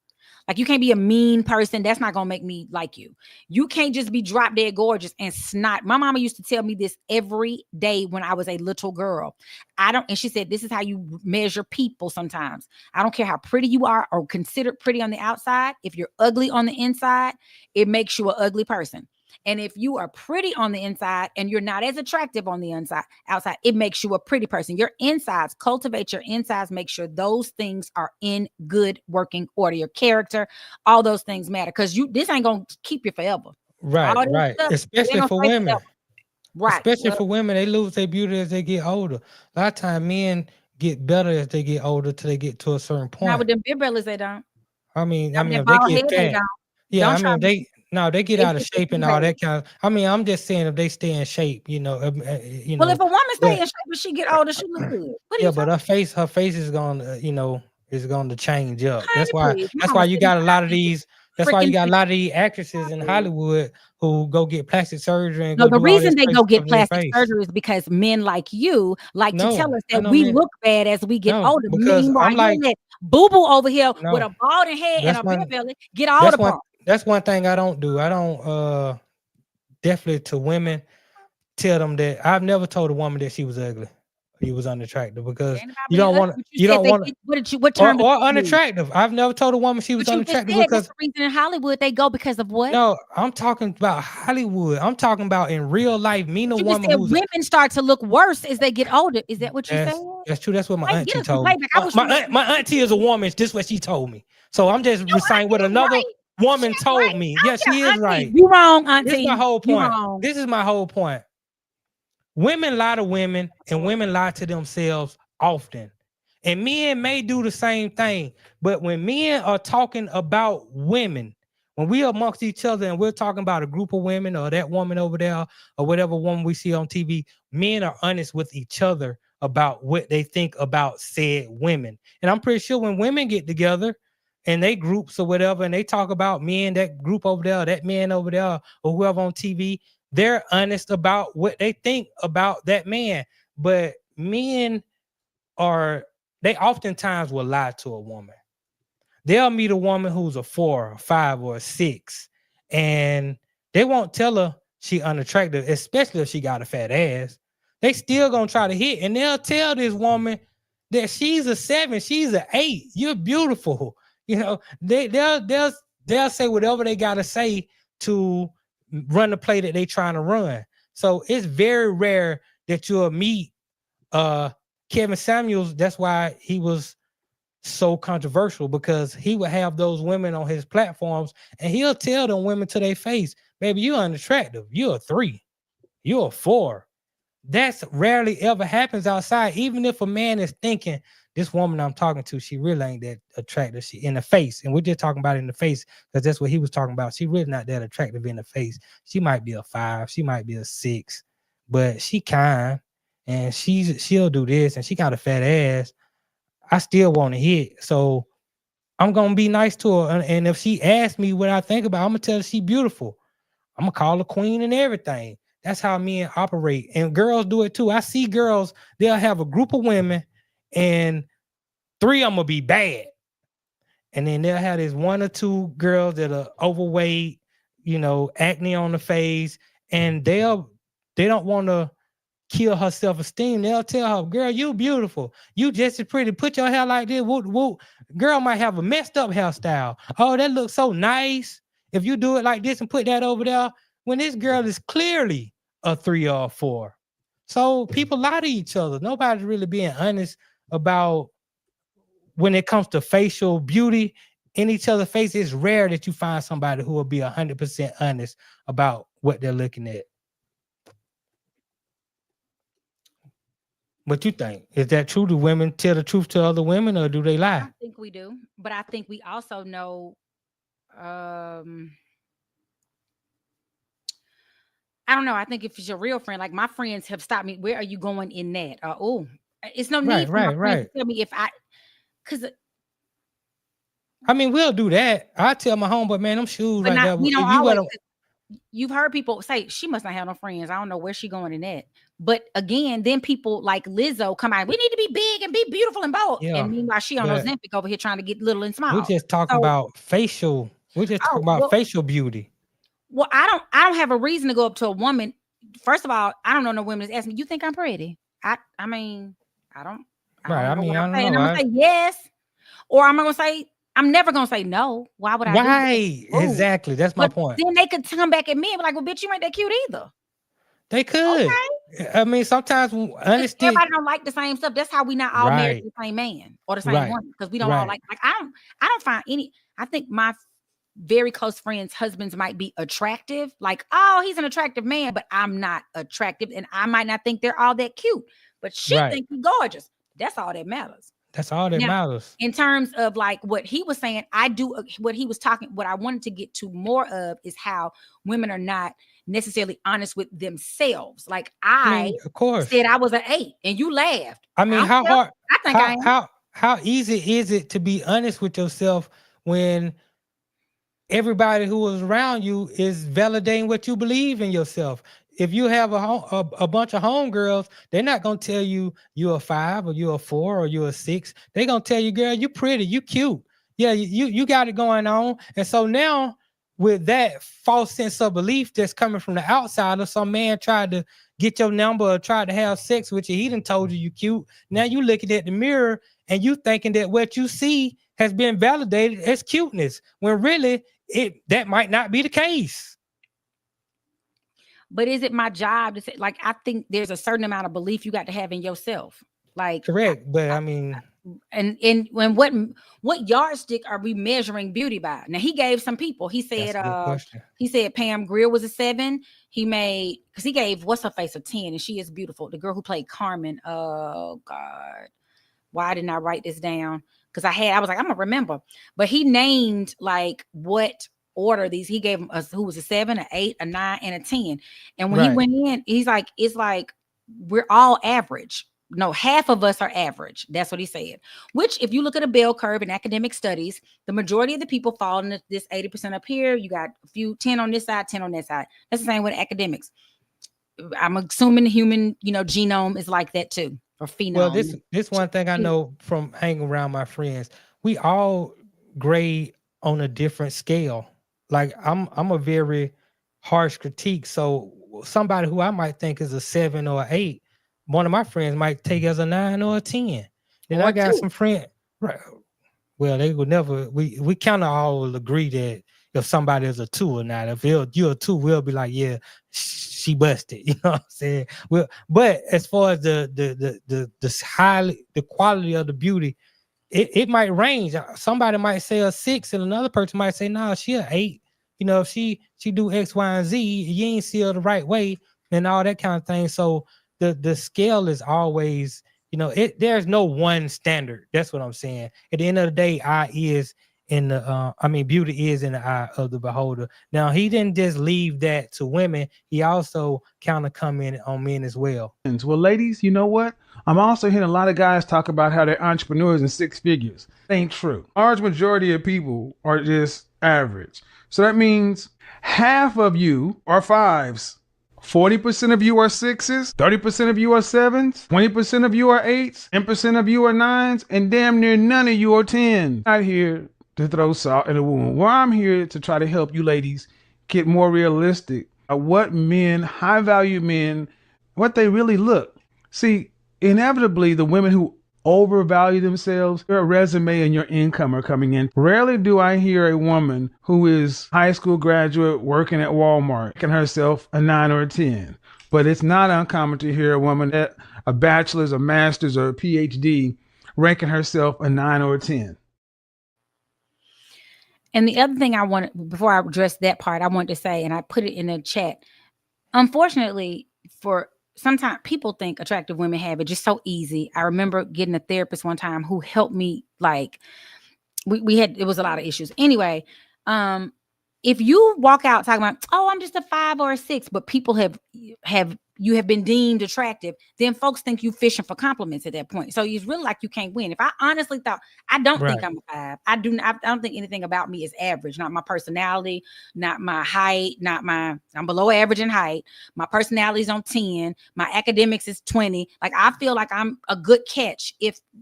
Like you can't be a mean person. That's not going to make me like you. You can't just be drop dead gorgeous and snot. My mama used to tell me this every day when I was a little girl. And she said, this is how you measure people sometimes. I don't care how pretty you are or considered pretty on the outside. If you're ugly on the inside, it makes you an ugly person. And if you are pretty on the inside and you're not as attractive on the outside, it makes you a pretty person. Your insides, cultivate your insides, make sure those things are in good working order. Your character, all those things matter, because this ain't going to keep you forever. Right. Especially for women. Forever. Right. Especially for women, they lose their beauty as they get older. A lot of times men get better as they get older till they get to a certain point. Now with them beer bellies, they don't. I mean, if they get fat. Yeah, they get out of shape and all that kind of. I'm just saying if they stay in shape, Well, if a woman stay in shape when she get older, she look good. But her face is gonna, is gonna change up. That's why you got a lot of these. That's why you got a lot of these actresses in Hollywood who go get plastic surgery. And the reason they go get plastic surgery is because men like you like to tell us that we look bad as we get older. Because I'm like boo-boo over here with a balding head and a beer belly, get all the parts. That's one thing I don't do. I don't definitely to women tell them that I've never told a woman that she was ugly. He was unattractive, because you don't want or unattractive. I've never told a woman she was unattractive because the reason in Hollywood they go because of what? No, I'm talking about Hollywood. I'm talking about in real life. Me, no woman who's women start to look worse as they get older. Is that what you said? That's true. That's what my auntie told me. My auntie is a woman. This is what she told me. So I'm just reciting what another woman told me. Yeah, she is right. You wrong, auntie. This is my whole point. This is my whole point. Women lie to women, and women lie to themselves often. And men may do the same thing. But when men are talking about women, when we are amongst each other and we're talking about a group of women or that woman over there or whatever woman we see on TV, men are honest with each other about what they think about said women. And I'm pretty sure when women get together and they groups or whatever, and they talk about men, that group over there, that man over there, or whoever on TV, they're honest about what they think about that man. But men they oftentimes will lie to a woman. They'll meet a woman who's a 4, a 5, or a 6, and they won't tell her she unattractive, especially if she got a fat ass. They still gonna try to hit, and they'll tell this woman that she's a 7, she's an 8. You're beautiful. You know, they'll say whatever they gotta say to run the play that they trying to run. So it's very rare that you'll meet Kevin Samuels. That's why he was so controversial, because he would have those women on his platforms and he'll tell them women to their face, baby, you're unattractive. You're a 3. You're a 4. That's rarely ever happens outside. Even if a man is thinking, this woman I'm talking to, she really ain't that attractive. She in the face. And we're just talking about in the face because that's what he was talking about. She really not that attractive in the face. She might be a 5. She might be a 6, but she kind and she'll do this and she got a fat ass. I still want to hit. So I'm going to be nice to her. And if she asks me what I think about, I'm going to tell her she beautiful. I'm going to call her queen and everything. That's how men operate. And girls do it too. I see girls, they'll have a group of women and 3 of them will be bad. And then they'll have this 1 or 2 girls that are overweight, you know, acne on the face. And they don't want to kill her self-esteem. They'll tell her, girl, you beautiful. You just as pretty. Put your hair like this. Whoop, whoop. Girl might have a messed up hairstyle. Oh, that looks so nice. If you do it like this and put that over there, when this girl is clearly a 3 or a 4. So people lie to each other. Nobody's really being honest about when it comes to facial beauty in each other's face. It's rare that you find somebody who will be 100% honest about what they're looking at. What you think? Is that true? Do women tell the truth to other women or do they lie? I think we do, but I think we also know. I don't know. I think if it's your real friend, like my friends have stopped me. Where are you going in that? Oh, it's no need for my friends to tell me because. I mean, we'll do that. I tell my homeboy, man, them shoes but right there. We don't always. You've heard people say she must not have no friends. I don't know where she going in that. But again, then people like Lizzo come out. We need to be big and be beautiful and bold. Yeah, and meanwhile, she on Ozempic over here trying to get little and small. We're just talking about facial. We're just talking about facial beauty. Well, I don't have a reason to go up to a woman. First of all, I don't know no women that's asking me, you think I'm pretty? I mean, I don't. Right. I mean, I don't know. I'm gonna say yes, or I'm gonna say. I'm never gonna say no. Why would I? Right. Exactly. That's my point. Then they could come back at me and be like, well, bitch, you ain't that cute either. They could. Okay. I mean, sometimes honesty. Everybody don't like the same stuff. That's how we not all married to the same man or the same woman, because we don't all like I don't find any. I think my very close friends' husbands might be attractive. Like, oh, he's an attractive man, but I'm not attractive, and I might not think they're all that cute. But she think he's gorgeous. That's all that matters. That's all that matters. In terms of like what he was saying, what he was talking, what I wanted to get to more of is how women are not necessarily honest with themselves. Like I of course said I was an 8 and you laughed. I mean, how easy is it to be honest with yourself when everybody who is around you is validating what you believe in yourself? If you have a bunch of homegirls, they're not going to tell you you're a 5 or you're a 4 or you're a 6. They're going to tell you, girl, you pretty, you cute. Yeah, you got it going on. And so now with that false sense of belief that's coming from the outsider, some man tried to get your number or tried to have sex with you. He done told you cute. Now you looking at the mirror and you thinking that what you see has been validated as cuteness, when really that might not be the case. But is it my job to say, like, I think there's a certain amount of belief you got to have in yourself. Like, correct. But I mean, and when what yardstick are we measuring beauty by? Now he gave some people. He said Pam Grier was a 7. Because he gave what's her face a 10, and she is beautiful. The girl who played Carmen. Oh God, why didn't I write this down? Because I was like, I'm gonna remember. But he named like what order these. He gave us who was a 7, an 8, a 9, and a 10. And when he went in, he's like, it's like we're all average. No, half of us are average. That's what he said. Which, if you look at a bell curve in academic studies, the majority of the people fall in this 80% up here. You got a few 10 on this side, 10 on that side. That's the same with academics. I'm assuming the human, genome is like that too, or phenome. Well, this one thing I know from hanging around my friends, we all grade on a different scale. Like I'm a very harsh critique. So somebody who I might think is a 7 or an 8, one of my friends might take as a 9 or a 10. Then Or I got two. some friends. Right. Well, they would never. We kind of all agree that if somebody is a 2 or not, if you're a 2, we'll be like, yeah, she busted. You know what I'm saying? Well, but as far as the quality of the beauty, it might range. Somebody might say a 6, and another person might say, no, she a 8. You know, if she do X, Y, and Z, you ain't see her the right way, and all that kind of thing. So the scale is always, you know, there's no one standard. That's what I'm saying. At the end of the day, beauty is in the eye of the beholder. Now, he didn't just leave that to women. He also kind of come in on men as well. Well, ladies, you know what? I'm also hearing a lot of guys talk about how they're entrepreneurs in 6 figures. Ain't true. Large majority of people are just average. So that means half of you are 5s. 40% of you are 6s, 30% of you are 7s, 20% of you are 8s, 10% of you are 9s, and damn near none of you are 10s. I'm not here to throw salt in the wound. Well, I'm here to try to help you ladies get more realistic at what men, high value men, what they really look. See, inevitably, the women who overvalue themselves, your resume and your income are coming in. Rarely do I hear a woman who is high school graduate working at Walmart making herself a 9 or a 10. But it's not uncommon to hear a woman at a bachelor's, a master's, or a PhD ranking herself a 9 or a 10. And the other thing I wanted, before I address that part, I wanted to say, and I put it in the chat, unfortunately, for sometimes people think attractive women have it just so easy. I remember getting a therapist one time who helped me, like, it was a lot of issues. Anyway, if you walk out talking about, oh, I'm just a 5 or a 6, but people have been deemed attractive, then folks think you fishing for compliments at that point. So it's really like you can't win. If I honestly thought, I don't think I'm a 5. I don't think anything about me is average. Not my personality, not my height, I'm below average in height. My personality is on 10. My academics is 20. Like, I feel like I'm a good catch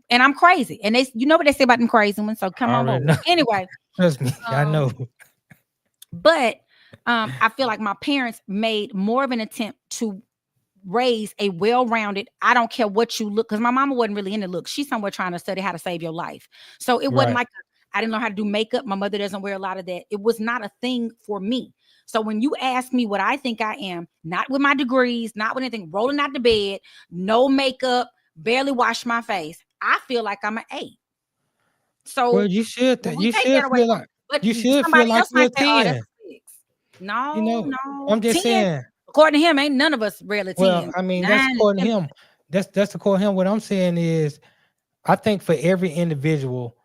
and I'm crazy. And you know what they say about them crazy ones. So come on over. Anyway. Trust me, I know. But I feel like my parents made more of an attempt to raise a well-rounded, I don't care what you look, because my mama wasn't really into looks. She's somewhere trying to study how to save your life. So it wasn't like I didn't know how to do makeup. My mother doesn't wear a lot of that. It was not a thing for me. So when you ask me what I think I am, not with my degrees, not with anything, rolling out the bed, no makeup, barely wash my face, I feel like I'm an 8. So you should feel like you're a 10. Oh, that's a 6. No, You know, no. I'm just 10, saying. according to him, ain't none of us really 10. Well, I mean, that's according to him. That's according to him. What I'm saying is, I think for every individual,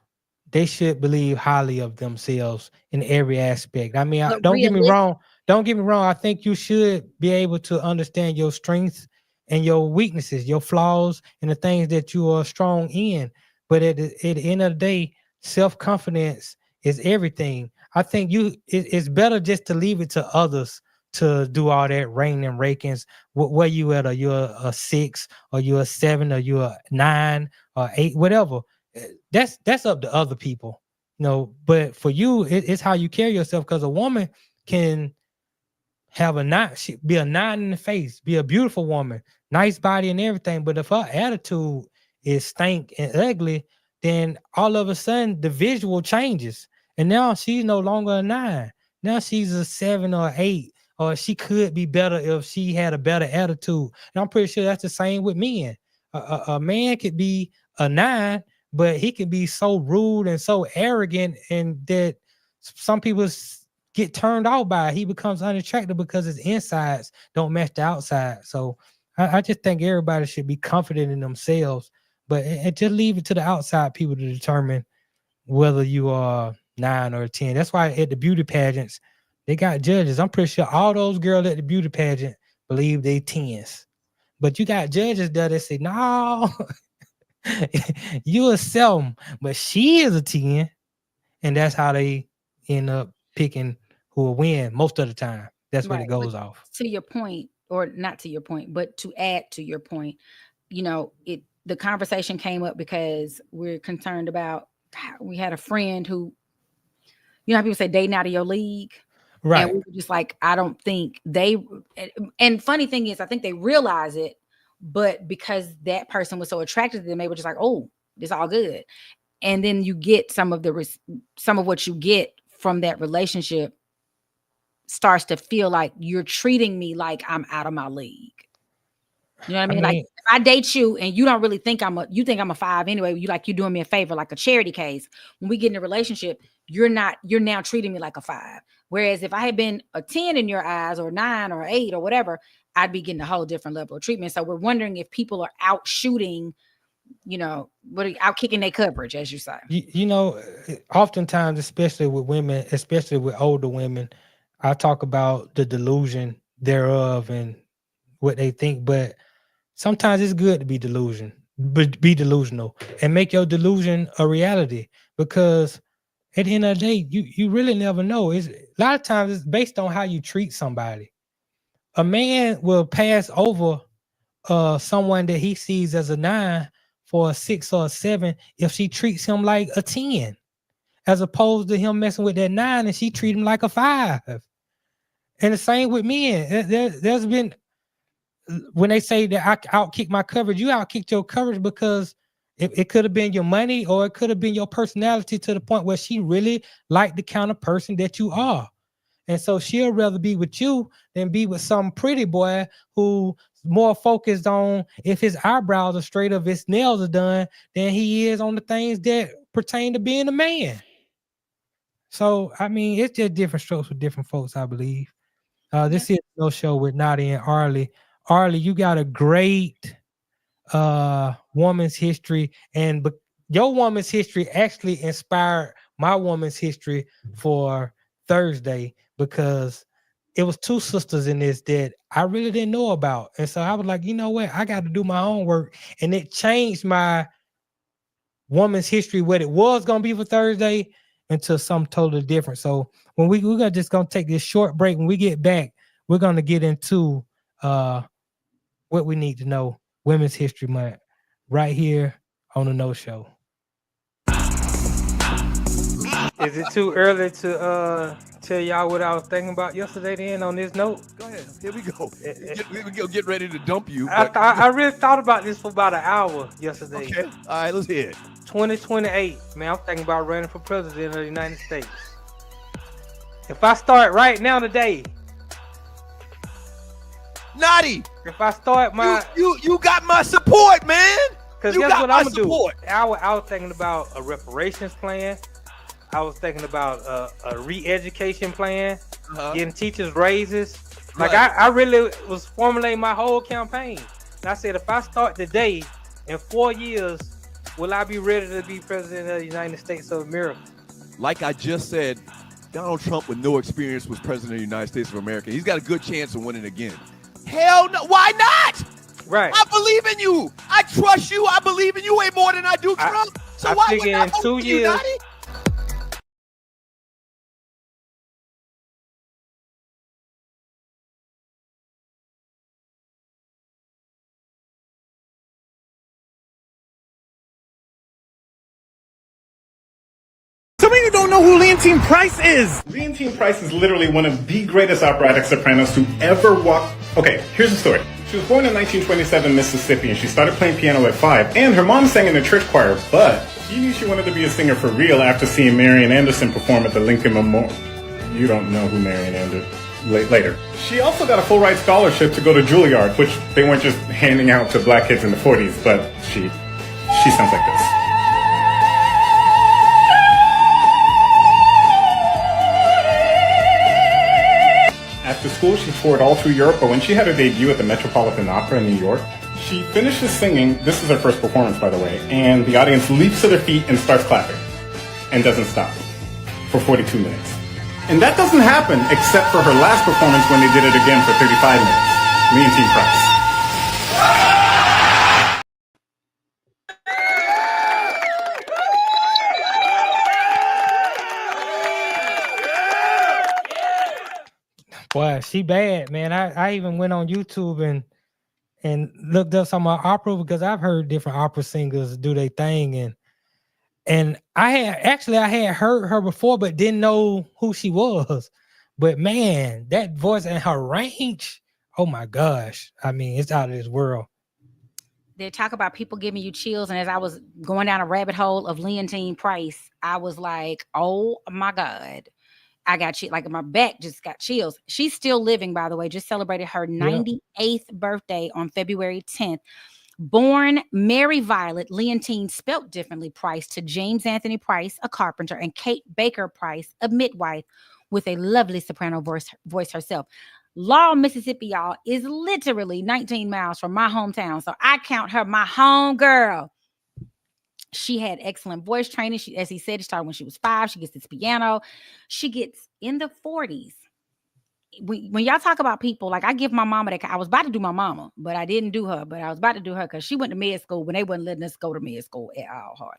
they should believe highly of themselves in every aspect. I mean, don't get me wrong. Don't get me wrong. I think you should be able to understand your strengths and your weaknesses, your flaws, and the things that you are strong in. But at the end of the day, self-confidence is everything. I think it's better just to leave it to others to do all that rain and rakings. Where you at? Are you a 6, or you a 7, or you a 9 or 8, whatever? That's up to other people, you know. But for you, it's how you carry yourself. Because a woman can have be a 9 in the face, be a beautiful woman, nice body and everything. But if her attitude is stank and ugly, then all of a sudden the visual changes, and now she's no longer a 9. Now she's a 7 or 8. Or she could be better if she had a better attitude. And I'm pretty sure that's the same with men. A man could be a 9, but he can be so rude and so arrogant, and that some people get turned off by it. He becomes unattractive because his insides don't match the outside. So I just think everybody should be confident in themselves, but just leave it to the outside people to determine whether you are 9 or 10. That's why at the beauty pageants, they got judges. I'm pretty sure all those girls at the beauty pageant believe they 10s. But you got judges there that say, no, you a 7, but she is a 10. And that's how they end up picking who will win most of the time. That's what it goes off. To your point, or not to your point, but to add to your point, you know, the conversation came up because we're concerned about, we had a friend who, you know how people say dating out of your league? Right. And we were just like, I don't think and funny thing is, I think they realize it, but because that person was so attracted to them, they were just like, oh, It's all good. And then you get some of what you get from that relationship starts to feel like you're treating me like I'm out of my league. You know what I mean? Like if I date you and you don't really think you think I'm a 5 anyway, you're doing me a favor, like a charity case. When we get in a relationship, you're now treating me like a 5. Whereas if I had been a 10 in your eyes, or 9 or 8 or whatever, I'd be getting a whole different level of treatment. So we're wondering if people are out shooting, out kicking their coverage, as you say. Oftentimes, especially with women, especially with older women, I talk about the delusion thereof and what they think, but sometimes it's good to be delusional and make your delusion a reality, because at the end of the day, you really never know. A lot of times it's based on how you treat somebody. A man will pass over someone that he sees as a 9 for a 6 or a 7 if she treats him like a 10, as opposed to him messing with that 9 and she treat him like a 5. And the same with men. There's been, when they say that I outkick my coverage, you outkicked your coverage because it could have been your money, or it could have been your personality, to the point where she really liked the kind of person that you are. And so she'll rather be with you than be with some pretty boy who's more focused on if his eyebrows are straight or if his nails are done than he is on the things that pertain to being a man. So, I mean, it's just different strokes for different folks, I believe. This is No Show with Notty and Arle. Arle, you got a great woman's history, and your woman's history actually inspired my woman's history for Thursday, because it was 2 sisters in this that I really didn't know about. And so I was like, you know what? I got to do my own work. And it changed my woman's history, what it was going to be for Thursday, into something totally different. So when we're just going to take this short break. When we get back, we're going to get into what we need to know, Women's History Month, right here on the No Show. Is it too early to tell y'all what I was thinking about yesterday then on this note? Go ahead. Here we go. Get ready to dump you. I really thought about this for about an hour yesterday. Okay. All right, let's hear it. 2028, man, I'm thinking about running for president of the United States. If I start right now today, Notty, if I start my... You got my support, man. Because guess what I'm going to do? I was thinking about a reparations plan. I was thinking about a re-education plan, getting teachers raises. Like I really was formulating my whole campaign. And I said, if I start today, in 4 years, will I be ready to be president of the United States of America? Like I just said, Donald Trump with no experience was president of the United States of America. He's got a good chance of winning again. Hell no, why not? Right. I believe in you. I trust you. I believe in you way more than I do Trump. So why would I vote for you, Notty? Some of you don't know who Leontine Price is. Leontine Price is literally one of the greatest operatic sopranos to ever walk. Okay, here's the story. She was born in 1927 in Mississippi, and she started playing piano at 5. And her mom sang in a church choir, but she knew she wanted to be a singer for real after seeing Marian Anderson perform at the Lincoln Memorial. You don't know who Marian Anderson. Later. She also got a full ride scholarship to go to Juilliard, which they weren't just handing out to black kids in the 40s, but she sounds like this. After school, she toured all through Europe, but when she had her debut at the Metropolitan Opera in New York, she finishes singing. This is her first performance, by the way, and the audience leaps to their feet and starts clapping, and doesn't stop for 42 minutes. And that doesn't happen except for her last performance when they did it again for 35 minutes. Leontine Price. Boy, she bad, man. I even went on YouTube and looked up some of her opera, because I've heard different opera singers do their thing, and I had heard her before, but didn't know who she was. But man, that voice and her range, oh my gosh. I mean, it's out of this world. they talk about people giving you chills. And as I was going down a rabbit hole of Leontine Price, I was like, oh my God. I got chills. Like my back just got chills. She's still living, by the way, just celebrated her 98th birthday on February 10th. Born Mary Violet Leontine, spelt differently, Price, to James Anthony Price, a carpenter, and Kate Baker Price, a midwife, with a lovely soprano voice herself. Laurel, Mississippi, y'all, is literally 19 miles from my hometown. So I count her my home girl. She had excellent voice training. She, as he said, it started when she was 5. She gets this piano. She gets in the 40s. When y'all talk about people, like I give my mama that, I was about to do my mama, but I didn't do her, but I was about to do her because she went to med school when they wasn't letting us go to med school at all hard.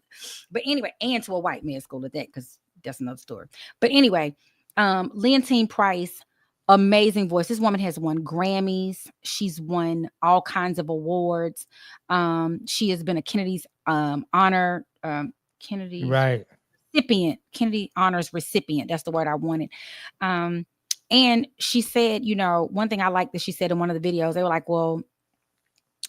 But anyway, and to a white med school at that, because that's another story. But anyway, Leontine Price, amazing voice. This woman has won Grammys. She's won all kinds of awards. She has been a Kennedy's honor, Kennedy recipient, Kennedy honors recipient. That's the word I wanted. And she said, you know, one thing I like that she said in one of the videos, they were like, well,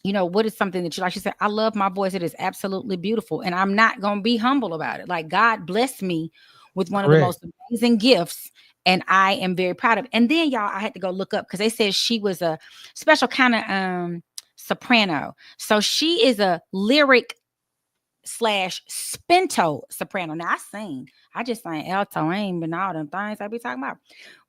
you know, what is something that you like? She said, I love my voice. It is absolutely beautiful. And I'm not going to be humble about it. Like God blessed me with one of the most amazing gifts. And I am very proud of it. And then y'all, I had to go look up because they said she was a special kind of soprano. So she is a lyric / spinto soprano. Now I just sang alto. I ain't been all them things I be talking about.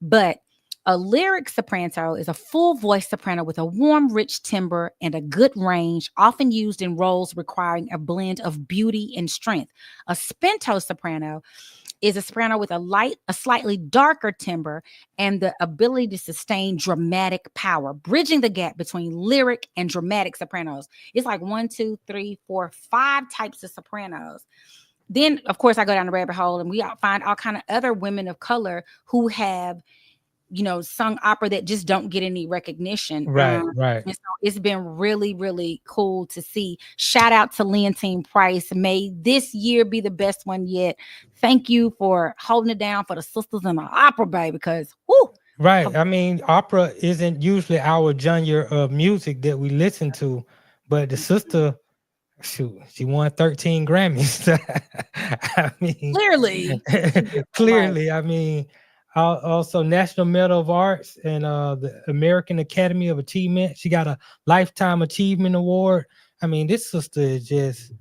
But a lyric soprano is a full voice soprano with a warm, rich timbre and a good range, often used in roles requiring a blend of beauty and strength. A spinto soprano is a soprano with a slightly darker timbre and the ability to sustain dramatic power, bridging the gap between lyric and dramatic sopranos. It's like 1, 2, 3, 4, 5 types of sopranos. Then, of course, I go down the rabbit hole and we find all kind of other women of color who have, you know, sung opera that just don't get any recognition. Right. And so it's been really, really cool to see. Shout out to Leontine Price. May this year be the best one yet. Thank you for holding it down for the sisters in the opera, baby, because whoo. Right. I mean, opera isn't usually our genre of music that we listen to, but the sister, shoot, she won 13 Grammys. I mean, clearly. I mean, also National Medal of Arts and the American Academy of Achievement. She got a Lifetime Achievement Award. I mean, this sister is just,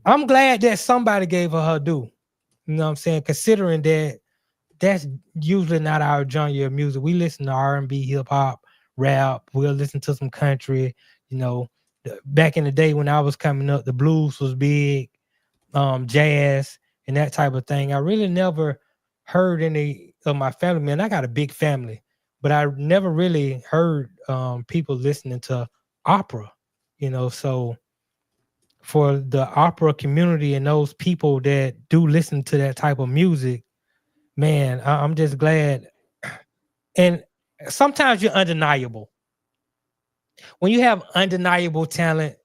I'm glad that somebody gave her due. You know what I'm saying? Considering that that's usually not our genre of music. We listen to R&B, hip hop, rap. We'll listen to some country. You know, back in the day when I was coming up, the blues was big, jazz and that type of thing. I really never heard any of my family, man. I got a big family, but I never really heard people listening to opera, you know. So for the opera community and those people that do listen to that type of music, man, I'm just glad. And sometimes you're undeniable. When you have undeniable talent,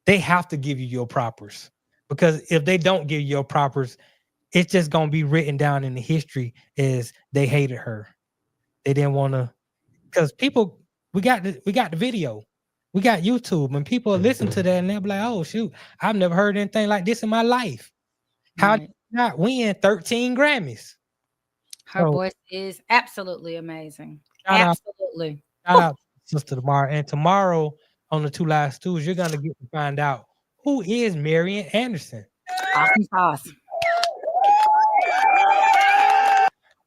they have to give you your propers, because if they don't give you your propers, it's just gonna be written down in the history as they hated her. They didn't want to, because people, we got the video, we got YouTube, and people listen to that and they'll be like, oh shoot, I've never heard anything like this in my life. How did you not win 13 Grammys? Her voice is absolutely amazing. Shout out Sister Tamara. And tomorrow on the Two Live Stools, you're gonna get to find out who is Marian Anderson. Awesome sauce.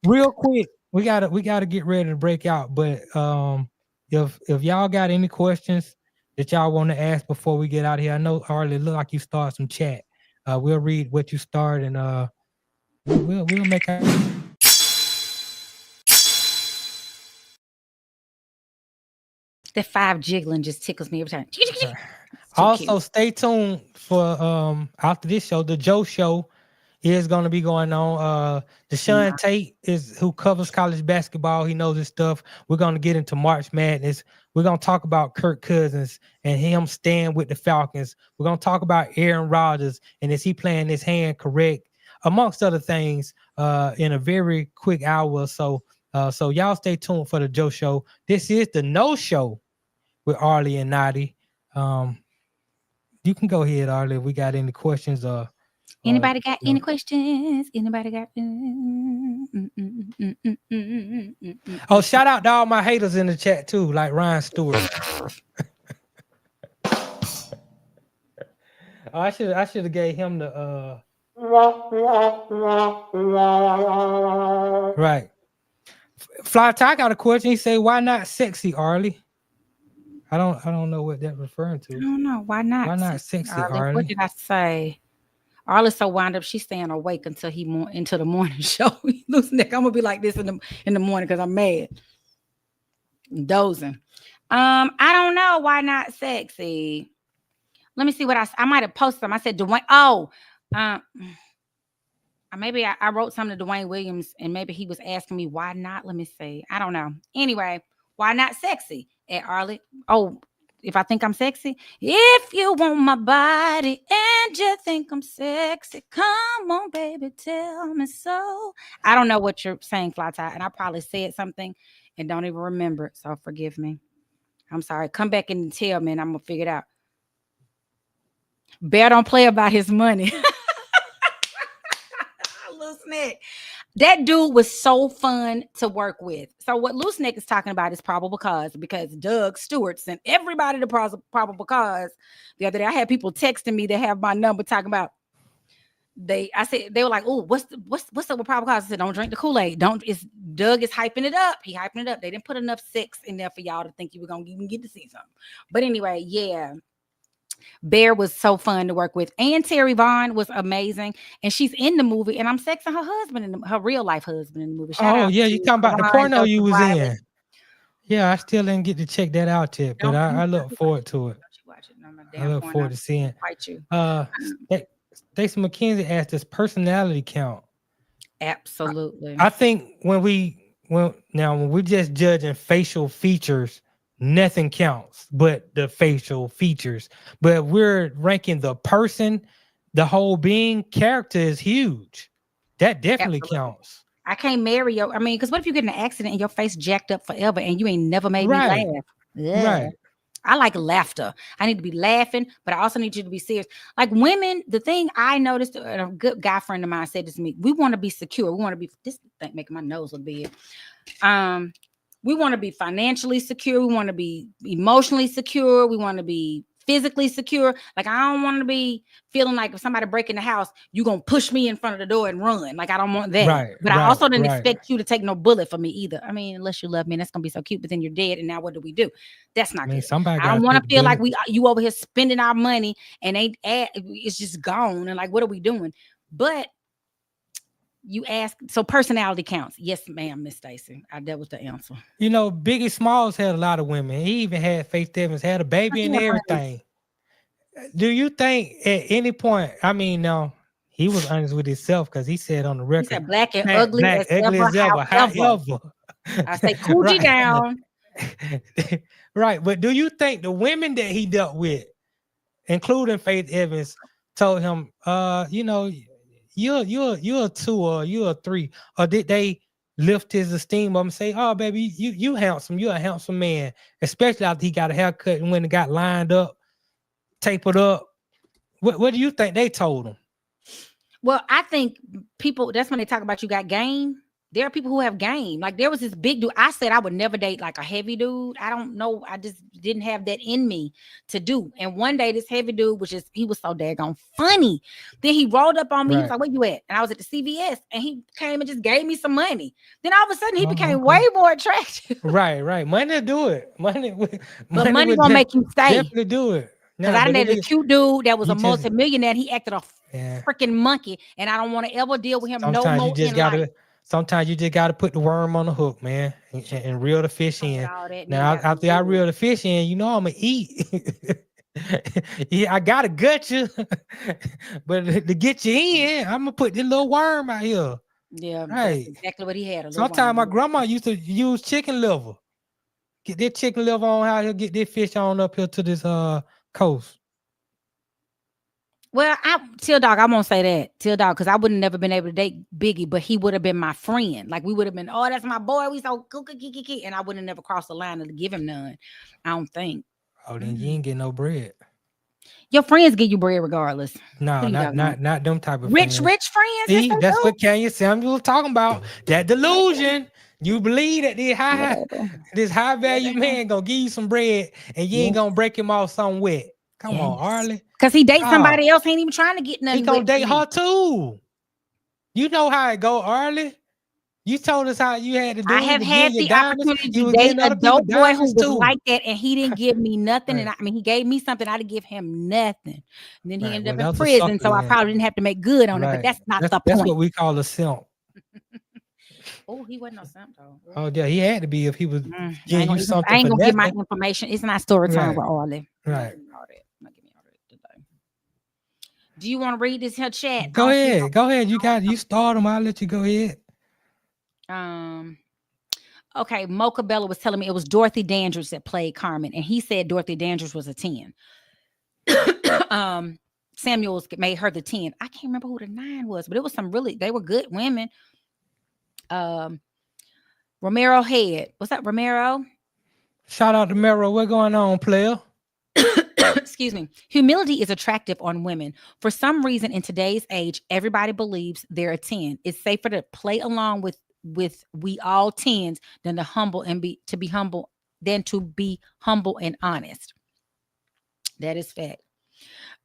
Real quick, we gotta get ready to break out. But if y'all got any questions that y'all want to ask before we get out of here, I know Arle, look like you start some chat. We'll read what you start and we'll make our. The 5 jiggling just tickles me every time. Also, stay tuned for after this show, the Joe Show is going to be going on. Deshaun Tate is who covers college basketball. He knows his stuff. We're going to get into March Madness. We're going to talk about Kirk Cousins and him staying with the Falcons. We're going to talk about Aaron Rodgers and is he playing his hand correct, amongst other things, in a very quick hour or so. So y'all stay tuned for the Joe Show. This is the No Show with Arle and Notty. You can go ahead, Arle. If we got any questions Anybody got you any know. questions? Anybody got? Oh, shout out to all my haters in the chat too, like Ryan Stewart. Oh, I should have gave him the right. Fly Tie got a question. He say, "Why not sexy, Arlie?" I don't know what that referring to. I don't know. Why not? Why not sexy, Arlie? What Arlie? did I say? Arle's so wound up, she's staying awake until into the morning show. Loose neck. I'm gonna be like this in the morning because I'm mad. I'm dozing. I don't know. Why not sexy? Let me see what I might have posted them. I said Dwayne. Oh, maybe I wrote something to Dwayne Williams, and maybe he was asking me why not. Let me see. I don't know. Anyway, why not sexy at Arlie? Oh, if I think I'm sexy, if you want my body and you think I'm sexy, come on, baby, tell me so. I don't know what you're saying, Fly Tie, and I probably said something and don't even remember it, so forgive me. I'm sorry. Come back and tell me, and I'm gonna figure it out. Bear don't play about his money. Loose Neck. That dude was so fun to work with. So what Loose Neck is talking about is probable cause, because Doug Stewart sent everybody to probable cause. The other day, I had people texting me that have my number talking about they were like, "Oh, what's up with probable cause?" I said, "Don't drink the Kool-Aid. Doug is hyping it up. He hyping it up. They didn't put enough sex in there for y'all to think you were gonna even get to see something." But anyway, yeah. Bear was so fun to work with, and Terry Vaughn was amazing, and she's in the movie, and I'm sexing her husband, her real life husband in the movie. Oh yeah, you talking about the porno you was in? Yeah, I still didn't get to check that out yet, but I look forward to it. I look forward to seeing. Stacey McKenzie asked, "Does personality count?" Absolutely. I think when we just judging facial features, nothing counts but the facial features. But we're ranking the person, the whole being. Character is huge. That definitely counts. I can't marry you. I mean, because what if you get in an accident and your face jacked up forever and you ain't never made me laugh? Yeah. Right. I like laughter. I need to be laughing, but I also need you to be serious. Like women, the thing I noticed, a good guy friend of mine said this to me, we want to be secure. We want to be, this thing making my nose look big. We want to be financially secure. We want to be emotionally secure. We want to be physically secure. Like, I don't want to be feeling like if somebody break in the house, you going to push me in front of the door and run. Like, I don't want that. Right, but I also didn't expect you to take no bullet for me either. I mean, unless you love me, and that's going to be so cute, but then you're dead. And now what do? That's not good. I don't want to feel like you over here spending our money and it's just gone. And like, what are we doing? But you ask, so personality counts. Yes, ma'am, Miss Stacey. That was the answer. You know, Biggie Smalls had a lot of women. He even had Faith Evans, had a baby and everything. Do you think at any point, I mean, no, he was honest with himself because he said on the record, he said black and ugly as ever. However. I say coochie down. Right. But do you think the women that he dealt with, including Faith Evans, told him, you're a 2 or you're a 3, or did they lift his esteem up and say, "Oh, baby, you handsome, you're a handsome man," especially after he got a haircut and when it got lined up, tapered up? What do you think they told him? Well, I think people, that's when they talk about you got game. There are people who have game. Like there was this big dude. I said I would never date like a heavy dude. I don't know. I just didn't have that in me to do. And one day this heavy dude he was so daggone funny. Then he rolled up on me. He was like, "Where you at?" And I was at the CVS and he came and just gave me some money. Then all of a sudden he became way more attractive. Right. Money do it. Money won't make you stay. Definitely do it. Because I done had a cute dude that was a multimillionaire. And he acted a freaking monkey. And I don't want to ever deal with him Sometimes you just gotta put the worm on the hook, man, and reel the fish in. Now, after I reel the fish in, I'm gonna eat. Yeah, I gotta gut you, but to get you in, I'm gonna put this little worm out here. Yeah, right. That's exactly what he had. Sometimes my grandma used to use chicken liver. Get that chicken liver on out here. Get that fish on up here to this coast. Well, Till Dog, I won't say that. Till Dog, because I would have never been able to date Biggie, but he would have been my friend. Like we would have been, "Oh, that's my boy. We so kiki," and I would have never crossed the line to give him none. I don't think. Oh, then you ain't get no bread. Your friends give you bread regardless. No, Who you not talking not about? not them type of Rich friends. friends. See, Yes, that's they what Kanye Samuel was talking about. That delusion. You believe that do. this high value Whatever. man gonna give you some bread and you Yeah. ain't gonna break him off something wet. Come on, Yes. Arle. Because he dates Oh, somebody else. He ain't even trying to get he nothing gonna with date me. her too. You know how it go, Arle. You told us how you had to do I it. have You had your the diamonds. opportunity You to was date getting a other people dope boy who diamonds was too. like that, and he didn't give me nothing. Right. And I mean, he gave me something. I didn't give him nothing. And then he Right. ended Well, up that in was a prison, sucker so I then. probably didn't have to make good on it. But Right. that's not the That's point. what we call a simp. Oh, he wasn't no simp though. Oh yeah, he had to be if he was I ain't getting you gonna, something I ain't for gonna give my nothing. information. It's not story time Right. with Arle. Right. Not give me all that today. Do you want to read this here chat? Go ahead. Go ahead. You start them. I'll let you go ahead. Okay, Mocha Bella was telling me it was Dorothy Dandridge that played Carmen, and he said Dorothy Dandridge was a 10. Samuels made her the 10. I can't remember who the 9 was, but it was they were good women. Romero Head. What's up, Romero? Shout out to Mero. What's going on, player? Excuse me. Humility is attractive on women. For some reason, in today's age, everybody believes they're a 10. It's safer to play along with we all 10s than to be humble and honest. That is fact.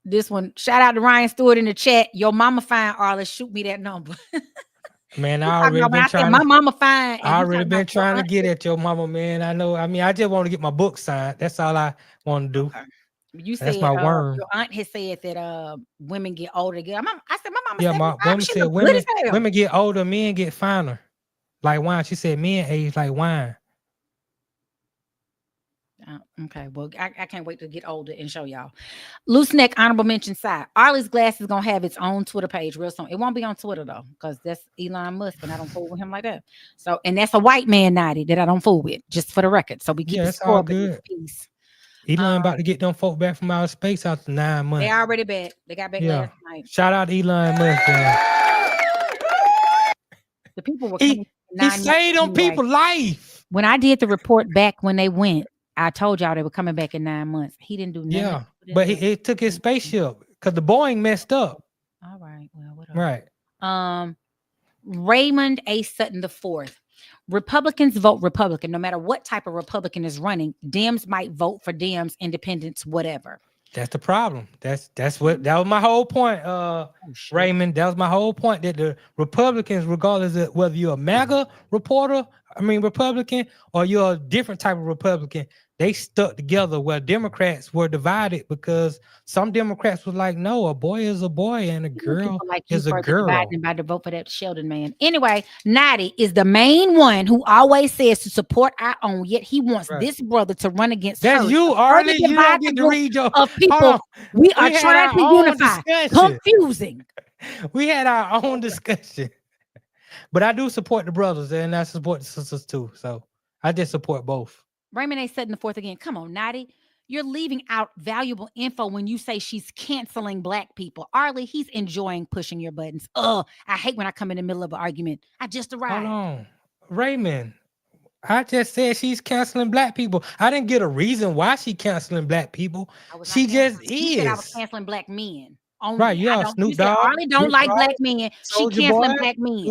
This one, shout out to Ryan Stewart in the chat. Your mama fine, Arle. Shoot me that number. Man, I already been trying. My mama fine. I already been trying to get at your mama, man. I know. I mean, I just want to get my book signed. That's all I want to do. Okay. You That's said my worm. your aunt has said that women get older. I said my mama. Yeah, my woman said women get older, men get finer, like wine. She said men age like wine. Okay, well, I can't wait to get older and show y'all. Loose neck honorable mention side. Arle's Glass is gonna have its own Twitter page real soon. It won't be on Twitter though, because that's Elon Musk, and I don't fool with him like that. So, and that's a white man Notty that I don't fool with, just for the record. So we keep it all good. good. Elon about to get them folk back from outer space after 9 months. They already back. They got back last night. Shout out to Elon Musk. The people were he saved them people's life. When I did the report back when they went, I told y'all they were coming back in 9 months. He didn't do nothing. Yeah, but he took his spaceship because the Boeing messed up. All right. Well, whatever. Right. Raymond A. Sutton IV. Republicans vote Republican. No matter what type of Republican is running, Dems might vote for Dems, independents, whatever. That's the problem. That was my whole point, Raymond. That was my whole point, that the Republicans, regardless of whether you're a MAGA Republican, or you're a different type of Republican, they stuck together, where Democrats were divided because some Democrats was like, no, a boy is a boy and a girl is a girl. About to vote for that Sholdon man. Anyway, Notty is the main one who always says to support our own, yet he wants this brother to run against That's her. you, Arle. You don't get to read your of people. We are trying to unify. Confusing. We had our own discussion. But I do support the brothers and I support the sisters too. So I just support both. Raymond A. Sutton IV again. Come on, Notty. You're leaving out valuable info when you say she's canceling black people. Arle, he's enjoying pushing your buttons. I hate when I come in the middle of an argument. I just arrived. Hold on. Raymond, I just said she's canceling black people. I didn't get a reason why she canceling black people. She just is. You said I was canceling black men. Only. Right, yeah, Snoop Dogg. Arle don't like black men. She canceling black men.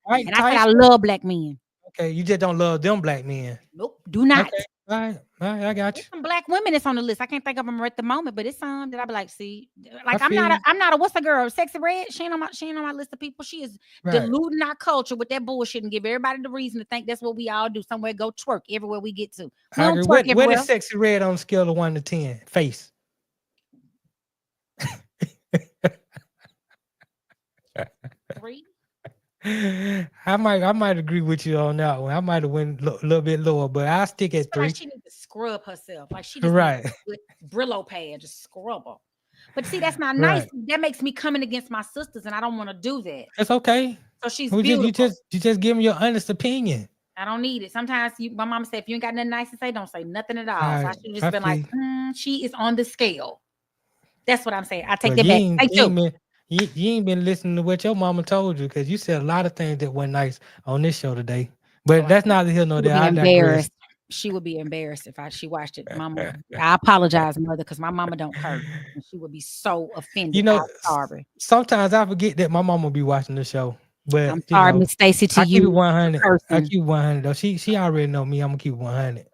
And I said I love black men. Okay, you just don't love them black men. Nope, do not. Okay. All right, I got you. There's some black women that's on the list. I can't think of them at the moment, but it's some that I be like, see, like I'm not a what's the girl? Sexy Red. She ain't on my list of people. She is diluting our culture with that bullshit and give everybody the reason to think that's what we all do. Somewhere go twerk everywhere we get to. I agree. What is Sexy Red on a scale of 1 to 10? Face. 3. I might agree with you on that one. I might have went a little bit lower, but I'll stick at 3. Like she needs to scrub herself. Like she just with Brillo pad, just scrub her. But see, that's not nice. That makes me coming against my sisters, and I don't want to do that. It's okay. So she's beautiful. You just give me your honest opinion. I don't need it. Sometimes my mom said, if you ain't got nothing nice to say, don't say nothing at all. So I should have just been like, she is on the scale. That's what I'm saying. I take that back. You ain't been listening to what your mama told you, because you said a lot of things that weren't nice on this show today. But that's neither here nor there. Embarrassed. she would be embarrassed if she watched it. Mama, I apologize, mother, because my mama don't curse, and she would be so offended. You know, I'm sorry. sometimes I forget that my mama be watching the show. But I'm sorry, Miss Stacy, to I keep it you. 100. I Person. keep it 100 though. She already know me. I'm gonna keep it 100.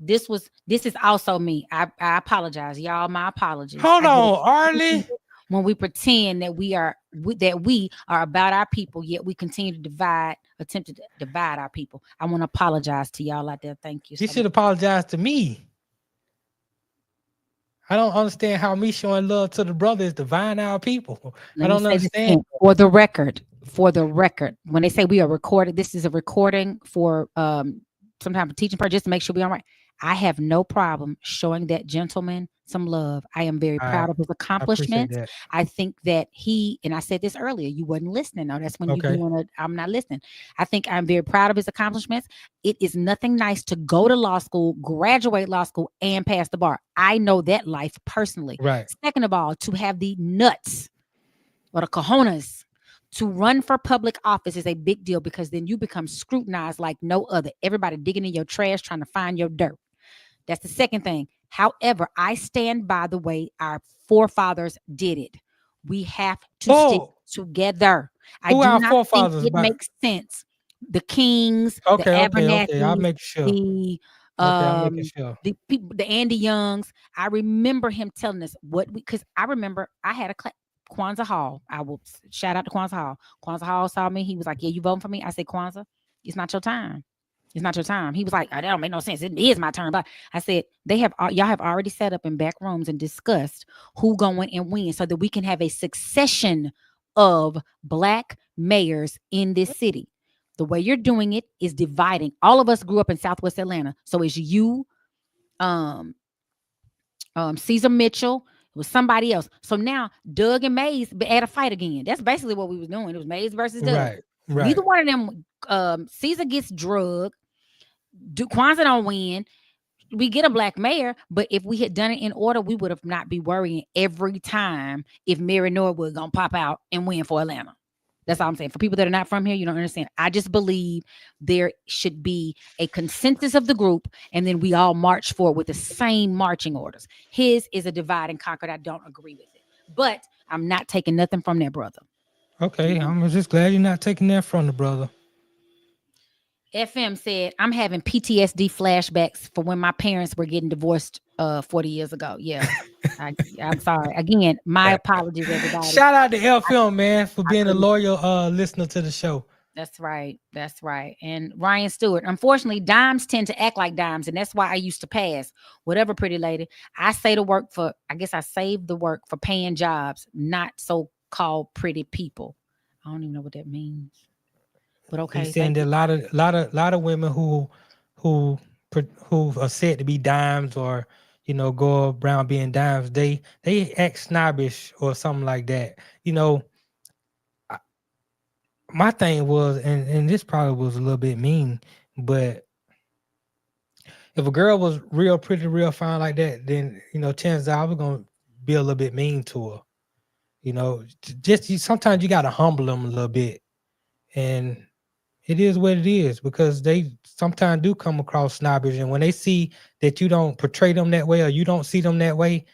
This is also me. I apologize, y'all. My apologies. Hold on, Arle. When we pretend that we are about our people, yet we continue to attempt to divide our people. I want to apologize to y'all out there. Thank you. You should apologize to me. I don't understand how me showing love to the brother is dividing our people. I don't understand. For the record, when they say we are recorded, this is a recording for some type of teaching part, just to make sure we're all right. I have no problem showing that gentleman some love. I am very proud of his accomplishments. I think that and I said this earlier, you wasn't listening. No, that's when I'm not listening. I think I'm very proud of his accomplishments. It is nothing nice to go to law school, graduate law school, and pass the bar. I know that life personally. Right. Second of all, to have the nuts or the cojones to run for public office is a big deal, because then you become scrutinized like no other. Everybody digging in your trash, trying to find your dirt. That's the second thing. However, I stand by the way our forefathers did it. We have to stick together. I do not think it makes sense. The kings, the Abernathy, I'll make sure. the people, the Andy Youngs. I remember him telling us because I remember I had a Kwanzaa Hall. I will shout out to Kwanzaa Hall. Kwanzaa Hall saw me. He was like, "Yeah, you voting for me?" I said, "Kwanzaa, it's not your time. It's not your time." He was like, "Oh, that don't make no sense. It is my turn." But I said, y'all have already set up in back rooms and discussed who going and when, so that we can have a succession of Black mayors in this city. The way you're doing it is dividing. All of us grew up in Southwest Atlanta, so it's you, Caesar Mitchell. It was somebody else. So now Doug and Mays had a fight again. That's basically what we was doing. It was Mays versus Doug. Right. Neither one of them. Caesar gets drugged. Kwanzaa don't win. We get a Black mayor, but if we had done it in order, we would have not be worrying every time if Mary Norwood gonna pop out and win for Atlanta. That's all I'm saying. For people that are not from here, you don't understand. I just believe there should be a consensus of the group, and then we all march forward with the same marching orders. His is a divide and conquer. I don't agree with it, but I'm not taking nothing from that brother. Okay, I'm just glad you're not taking that from the brother. FM said, "I'm having PTSD flashbacks for when my parents were getting divorced 40 years ago." Yeah, I'm sorry. Again, my apologies, everybody. Shout out to FM, man, for being a loyal listener to the show. That's right. That's right. And Ryan Stewart, unfortunately, dimes tend to act like dimes, and that's why I used to pass. Whatever, pretty lady. I saved the work for paying jobs, not so-called pretty people. I don't even know what that means. But okay. He's saying that a lot of women who are said to be dimes, or go around being dimes, they act snobbish or something like that. My thing was, and this probably was a little bit mean, but if a girl was real pretty, real fine like that, then chances are I was gonna be a little bit mean to her. Sometimes you gotta humble them a little bit, and it is what it is, because they sometimes do come across snobbish, and when they see that you don't portray them that way, or you don't see them that way,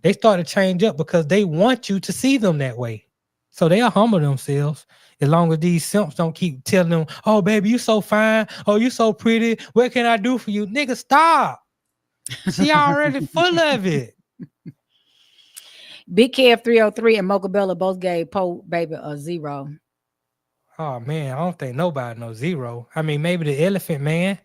they start to change up because they want you to see them that way. So they'll humble themselves, as long as these simps don't keep telling them, "Oh, baby, you so fine. Oh, you so pretty. What can I do for you?" Nigga, stop. She already full of it. Big Kev 303 and Mocha Bella both gave Poe Baby a 0. Oh man, I don't think nobody knows 0. I mean, maybe the Elephant Man.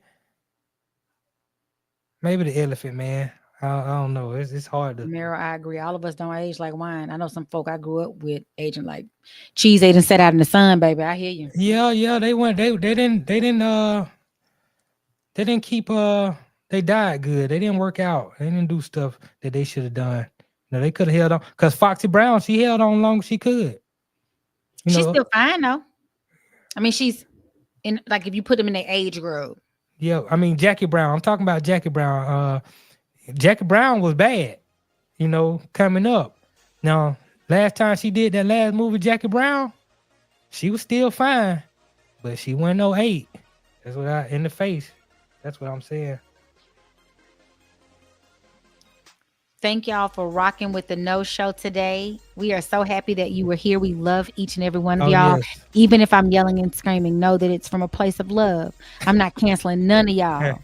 I don't know. It's hard to. Miro, I agree. All of us don't age like wine. I know some folk I grew up with aging like cheese ate and sat out in the sun, baby. I hear you. Yeah. They went. They didn't keep. They died good. They didn't work out. They didn't do stuff that they should have done. They could have held on. Because Foxy Brown, she held on long as she could. She's still fine though. I mean, she's in, like, if you put them in their age group. Yeah, I mean, Jackie Brown. I'm talking about Jackie Brown. Jackie Brown was bad, coming up. Now, last time she did that last movie, Jackie Brown, she was still fine, but she went 08. That's what in the face. That's what I'm saying. Thank y'all for rocking with the No Show today. We are so happy that you were here. We love each and every one of y'all. Yes. Even if I'm yelling and screaming, know that it's from a place of love. I'm not canceling none of y'all.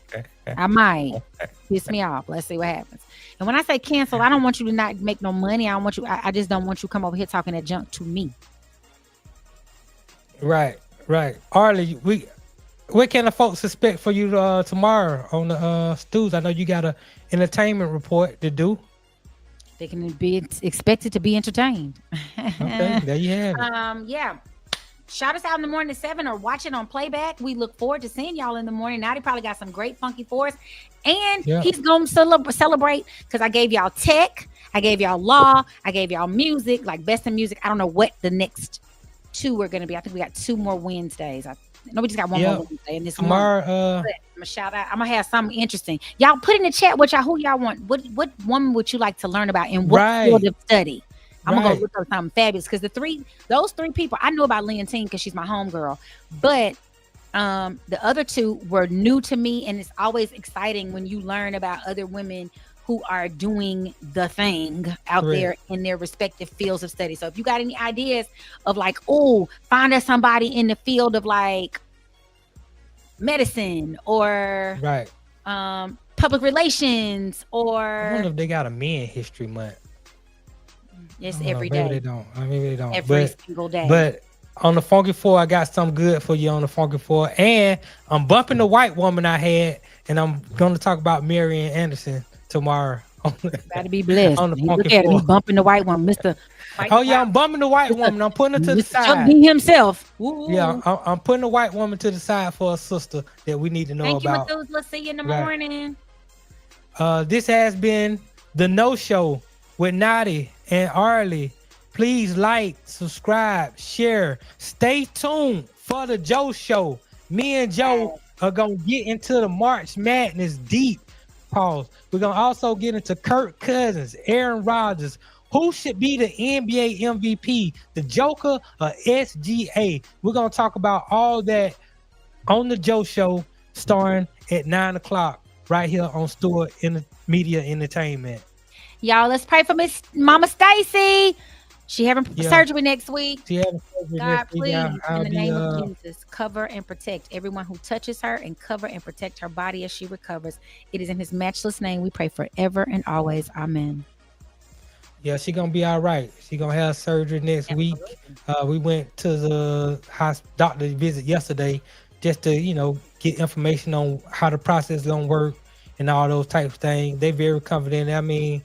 I might piss me off. Let's see what happens. And when I say cancel, I don't want you to not make no money. I just don't want you to come over here talking that junk to me. Right. Arle, what can the folks expect for you tomorrow on the Stews? I know you got a entertainment report to do. They can be expected to be entertained. Okay, there you have it. Yeah. Shout us out in the morning at 7 or watch it on playback. We look forward to seeing y'all in the morning. Notty probably got some great funky for us. And he's going to celebrate because I gave y'all tech. I gave y'all law. I gave y'all music, like best in music. I don't know what the next 2 are going to be. I think we got 2 more Wednesdays. No, we just got one more Wednesday in this tomorrow. I'm gonna shout out. I'm gonna have something interesting. Y'all put in the chat who y'all want. What woman would you like to learn about in what field of study? I'm gonna go look up something fabulous because those three people I knew about Leontine because she's my homegirl, but the other 2 were new to me, and it's always exciting when you learn about other women who are doing the thing out there in their respective fields of study. So if you got any ideas of like, find us somebody in the field of like medicine or public relations, or I wonder if they got a Men History Month. Yes, every day. Maybe they don't. Maybe they don't. Every single day. But on the Funky 4, I got something good for you on the Funky 4. And I'm bumping the white woman I had, and I'm going to talk about Marian Anderson tomorrow. Gotta be blessed. On the Look at him, he bumping the white one, Mr. I'm bumping the white woman. I'm putting her to the side. He himself. Ooh. Yeah, I'm putting the white woman to the side for a sister that we need to know about. Thank you, Methuselah. See you in the morning. This has been the No Show with Notty and Arle. Please like, subscribe, share. Stay tuned for the Joe Show. Me and Joe are gonna get into the March Madness deep. Pause. We're gonna also get into Kirk Cousins, Aaron Rodgers. Who should be the NBA MVP, the Joker or SGA? We're gonna talk about all that on the Joe Show, starting at 9:00 right here on Stewart in the Media Entertainment. Y'all, let's pray for Miss Mama Stacy. She having surgery next week. God, please, in the name of Jesus, cover and protect everyone who touches her, and cover and protect her body as she recovers. It is in His matchless name we pray forever and always. Amen. Yeah, she gonna be all right. She gonna have surgery next week. We went to the doctor visit yesterday just to get information on how the process is gonna work and all those types of things. They very confident. I mean,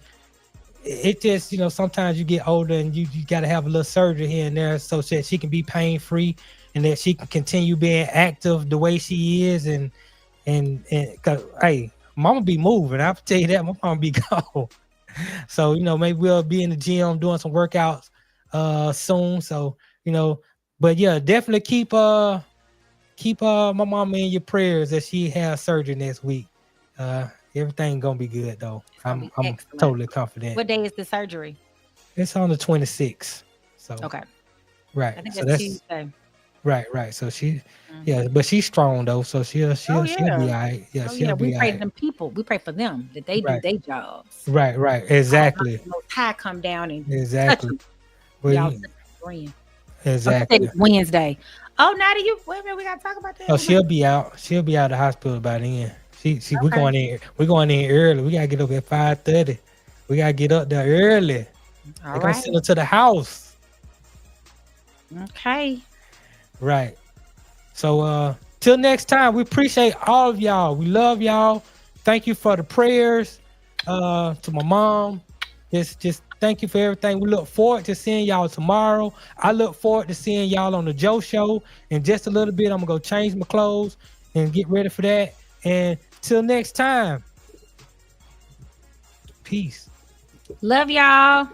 it just, sometimes you get older and you got to have a little surgery here and there so that she can be pain free and that she can continue being active the way she is. And cause hey, mama be moving. I'll tell you that, my mama be gone. So, maybe we'll be in the gym doing some workouts soon. So, but yeah, definitely keep my mama in your prayers as she has surgery next week. Everything gonna be good though. I'm totally confident. What day is the surgery? It's on the 26th. So okay. Right. I think so that's Tuesday. Right. So she but she's strong though. So she'll be all right. Yeah, she'll be we pray for them people. We pray for them that they do their jobs. Right. Exactly. Most High come down and exactly. Well, exactly. Wednesday. Oh, Notty, we gotta talk about that. Oh, she'll be out. She'll be out of the hospital by then. We're going in early. We gotta get up at 5:30. We gotta get up there early. They're gonna send her to the house. Okay. Right. So till next time, we appreciate all of y'all. We love y'all. Thank you for the prayers. To my mom. Just thank you for everything. We look forward to seeing y'all tomorrow. I look forward to seeing y'all on the Joe Show. In just a little bit, I'm gonna go change my clothes and get ready for that. And till next time, peace. Love y'all.